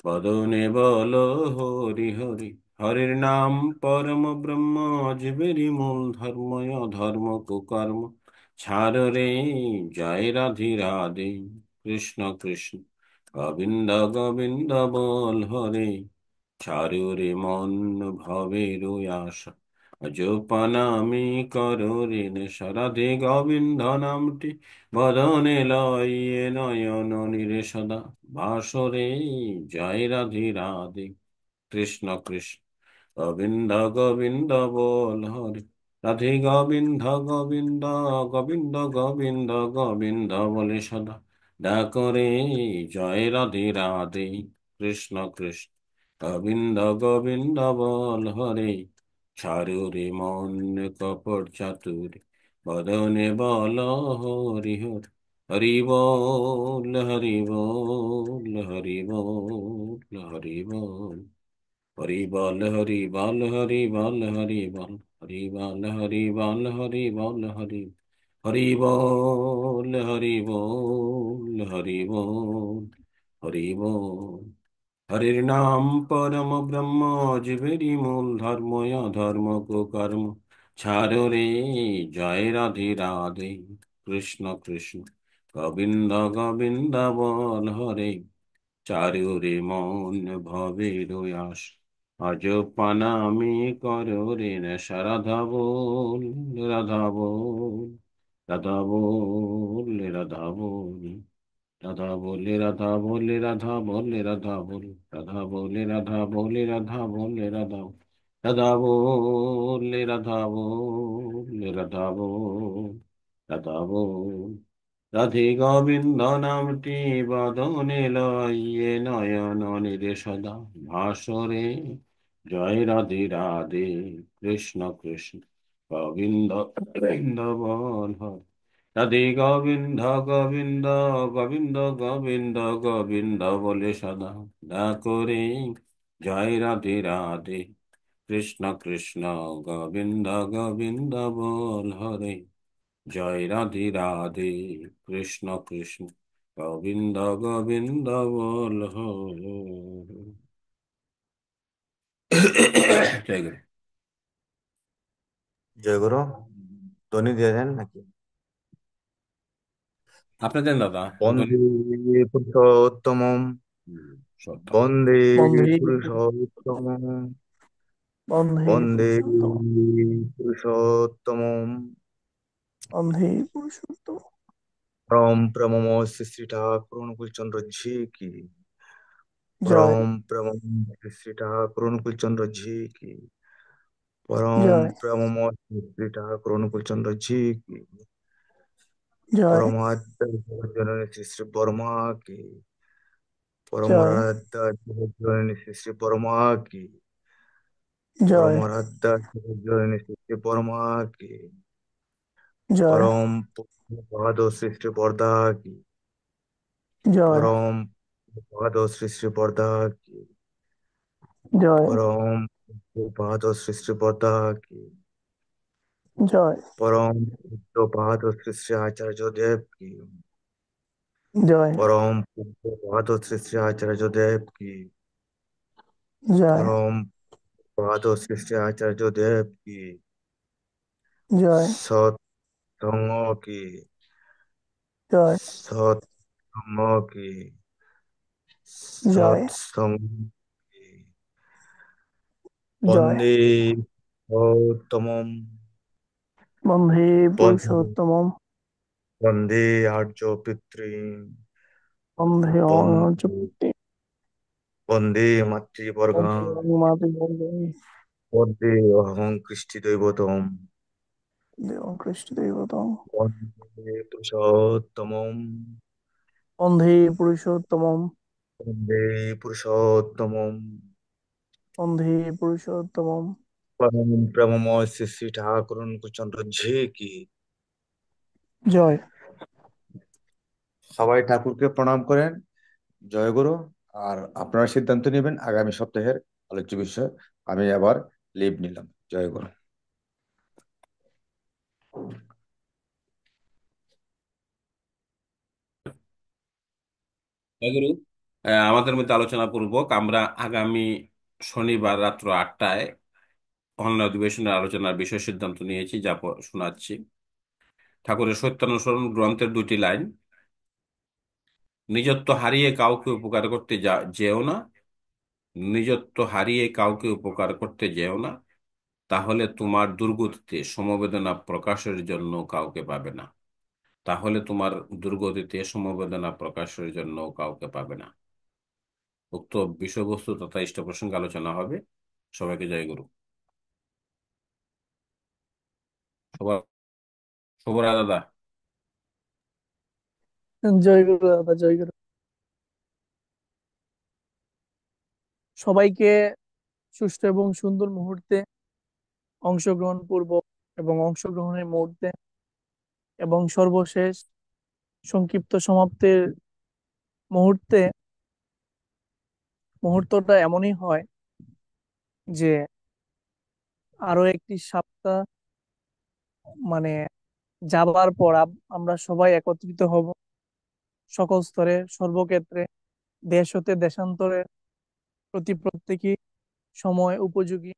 বদনে বল হরি হরি। হরির নাম পরম ব্রহ্ম, জীবেরই মূল ধর্ম, ধর্ম কুকর্ম ছাড় রে। জয় রাধে রাধে, কৃষ্ণ কৃষ্ণ গোবিন্দ গোবিন্দ বল হরে। ছাড়ো রে মন ভবের আশা, জপানামি করো রে নেশা। রাধে গোবিন্দ নামটি বদনে লয়ে নয়ন নিরে সদা বাসরে। জয় রাধে রাধে, কৃষ্ণ কৃষ্ণ গোবিন্দ গোবিন্দ বল হরে। রাধে গোবিন্দ গোবিন্দ গোবিন্দ গোবিন্দ গোবিন্দ বলে সদা ডাকরে। জয় রাধে রাধে, কৃষ্ণ কৃষ্ণ গোবিন্দ গোবিন্দ বল হরে। ছাড়ো রে মন কপট চাতুরি, বদনে বল হরি হরি। হরি বল হরি বল হরি বল হরি বল। হরি বল হরি বল হরি বল হরি বল। হরি বল হরি বল হরি বল হরি। হরি বল হরি বল হরি বল হরি বল। হরির নাম পরম ব্রহ্ম, জীবেরই মূল ধর্ম, ধর্ম কুকর্ম ছাড়ো রে। জয় রাধে রাধে, কৃষ্ণ কৃষ্ণ গোবিন্দ গোবিন্দ বল হরে। চারু রে মন ভবের আশ, আজ পানামি করো রে নেশা। রাধা বল রাধা বল রাধা বল রাধা বল। রাধা বলে রাধা বলে রাধা বলে রাধা বলে রাধা বলে রাধা বলে রাধা বলে রাধা। রাধা বলে রাধা বলে রাধা বল রাধা বল। রাধে গোবিন্দ নামটি বদনে লইয়ে নয়ন নিরে সদা ভাসরে। জয় রাধে রাধে, কৃষ্ণ কৃষ্ণ গোবিন্দ গোবিন্দ বল হরে। রাধে গোবিন্দ গোবিন্দ গোবিন্দ গোবিন্দ গোবিন্দ বলে সদা ডাকরে। জয় রাধে রাধে, কৃষ্ণ কৃষ্ণ গোবিন্দ গোবিন্দ বল হরে। জয় রাধে রাধে, কৃষ্ণ কৃষ্ণ গোবিন্দ গোবিন্দ বল হরে। জয় গুরু। জয় গুরু। ধ্বনি দিয়ে দেন নাকি? আপনি দেন দাদা। বন্দে পুরুষোত্তমম, সত্য। বন্দে বন্ধে পুরুষোত্তমম, বন্ধে বন্দে পুরুষোত্তম, পুরুষোত্তমম। বন্ধে পুরুষোত্তম। পরম প্রেমম শ্রী শ্রী ঠাকুর অনুকূলচন্দ্র জি কি। জয় পরম প্রেমম শ্রী শ্রী ঠাকুর অনুকূলচন্দ্র জি কি। পরম জয় প্রেমম শ্রী শ্রী ঠাকুর অনুকূলচন্দ্র জি কি। জয় পরমাদ্য জগজ্জননী শ্রী শ্রী বর্মা কি। জয় পরমারাধ্য জগজ্জননী শ্রী শ্রী বর্মা কি। জয় পরমারাধ্য জগজ্জননী শ্রী শ্রী বর্মা কি। জয় পরম পূজ্যপাদ শ্রী শ্রী বরদা কি। জয় পরম পূজ্যপাদ শ্রী শ্রী বরদা কি। জয় পরম পূজ্যপাদ শ্রী শ্রী বরদা কি। জয় পরম পূজ্যপাদ শ্রী শ্রী আচার্য দেব কি। জয় পরম পূজ্যপাদ শ্রী শ্রী আচার্য দেব কি। জয় পরম পাদ শ্রী শ্রী আচার্য দেব কি। জয় সৎ সঙ্গ কি। জয় সৎ সঙ্গ কি। জয় সৎ সঙ্গ কি। জয় বন্দে গৌতমম, বন্ধে বন্দে পুরুষোত্তমম, বন্দে আর্য পিতৃ, বন্ধে বন্দে অচ্যুতি, বন্দে মাতৃবর্গা, বন্ধে মাতৃবন্দে, বন্দে অহং কৃষ্টি দৈবতম। দেবং কৃষ্ণ দেবতং বন্দে পুরুষোত্তমম। বন্দে পুরুষোত্তমম বন্দে পুরুষোত্তমম। বন্দে পুরুষোত্তমম। পরম প্রেমময় শ্রী শ্রী ঠাকুর অনুকূলচন্দ্র জি কি। জয়। সবাই ঠাকুরকে প্রণাম করেন। জয় গুরু। আর আপনারা সিদ্ধান্ত নেবেন আগামী সপ্তাহের আলোচ্য বিষয়। আমি আবার লিভ নিলাম। জয় গুরু। জয়গুরু। আমাদের মধ্যে আলোচনা পূর্বক আমরা আগামী শনিবার রাত্র 8টায় অনলাইন অধিবেশনের আলোচনার বিষয় সিদ্ধান্ত নিয়েছি, যা শোনাচ্ছি। ঠাকুরের সত্যানুসরণ গ্রন্থের 2টি লাইন: নিজত্ব হারিয়ে কাউকে উপকার করতে যেও না, নিজত্ব হারিয়ে কাউকে উপকার করতে যেও না, তাহলে তোমার দুর্গতিতে সমবেদনা প্রকাশের জন্য কাউকে পাবে না। তাহলে তোমার দুর্গতিতে সমবেদনা প্রকাশের জন্য কাউকে পাবে না। উক্ত বিষয়বস্তু তথা ইষ্ট প্রসঙ্গে আলোচনা হবে। সবাইকে জয় গুরু। শুভরা দাদা। জয় গুরু দাদা, জয় গুরু। সবাইকে সুষ্ঠু এবং সুন্দর মুহূর্তে অংশগ্রহণ পূর্বক এবং অংশগ্রহণের মুহূর্তে এবং সর্বশেষ সংক্ষিপ্ত সমাপ্তির মুহূর্তে, মুহূর্তটা এমনই হয় যে আরো একটি সপ্তাহ মানে যাবার পর আমরা সবাই একত্রিত হব সকল স্তরে, সর্বক্ষেত্রে, দেশ হতে দেশান্তরে, প্রতি প্রত্যেকই সময় উপযোগী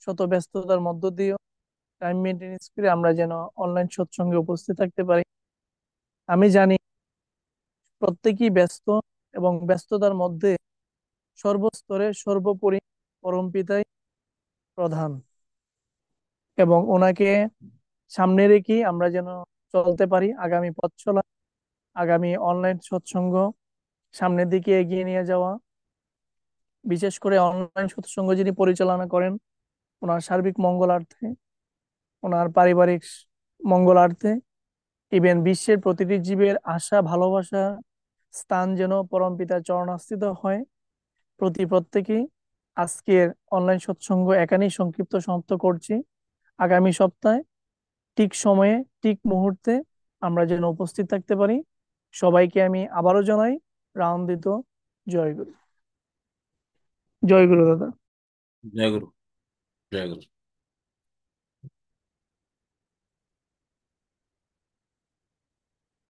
শত ব্যস্ততার মধ্য দিয়েও টাইম মেনটেনেন্স করে আমরা যেন অনলাইন সৎসঙ্গে উপস্থিত থাকতে পারি। আমি জানি প্রত্যেকেই ব্যস্ত এবং ব্যস্ততার মধ্যে সর্বস্তরে সর্বোপরি পরম পিতাই প্রধান, এবং ওনাকে সামনে রেখে আমরা যেন চলতে পারি আগামী পথ চলা, আগামী অনলাইন সৎসঙ্গ সামনের দিকে এগিয়ে নিয়ে যাওয়া। বিশেষ করে অনলাইন সৎসঙ্গ যিনি পরিচালনা করেন, ওনার সার্বিক মঙ্গলার্থে, ওনার পারিবারিক মঙ্গলার্থে, ইভেন বিশ্বের প্রতিটি জীবের আশা ভালোবাসা স্থান যেন পরম পিতার চরণাস্থিত হয়। প্রতি প্রত্যেকেই আজকের অনলাইন সৎসঙ্গ এখানেই সংক্ষিপ্ত সমাপ্ত করছি। আগামী সপ্তাহে ঠিক সময়ে ঠিক মুহূর্তে আমরা যেন উপস্থিত থাকতে পারি। সবাইকে আমি আবারও জানাই রাউন্দিত জয় গুরু। জয় গুরু দাদা। জয় গুরু। জয় গুরু।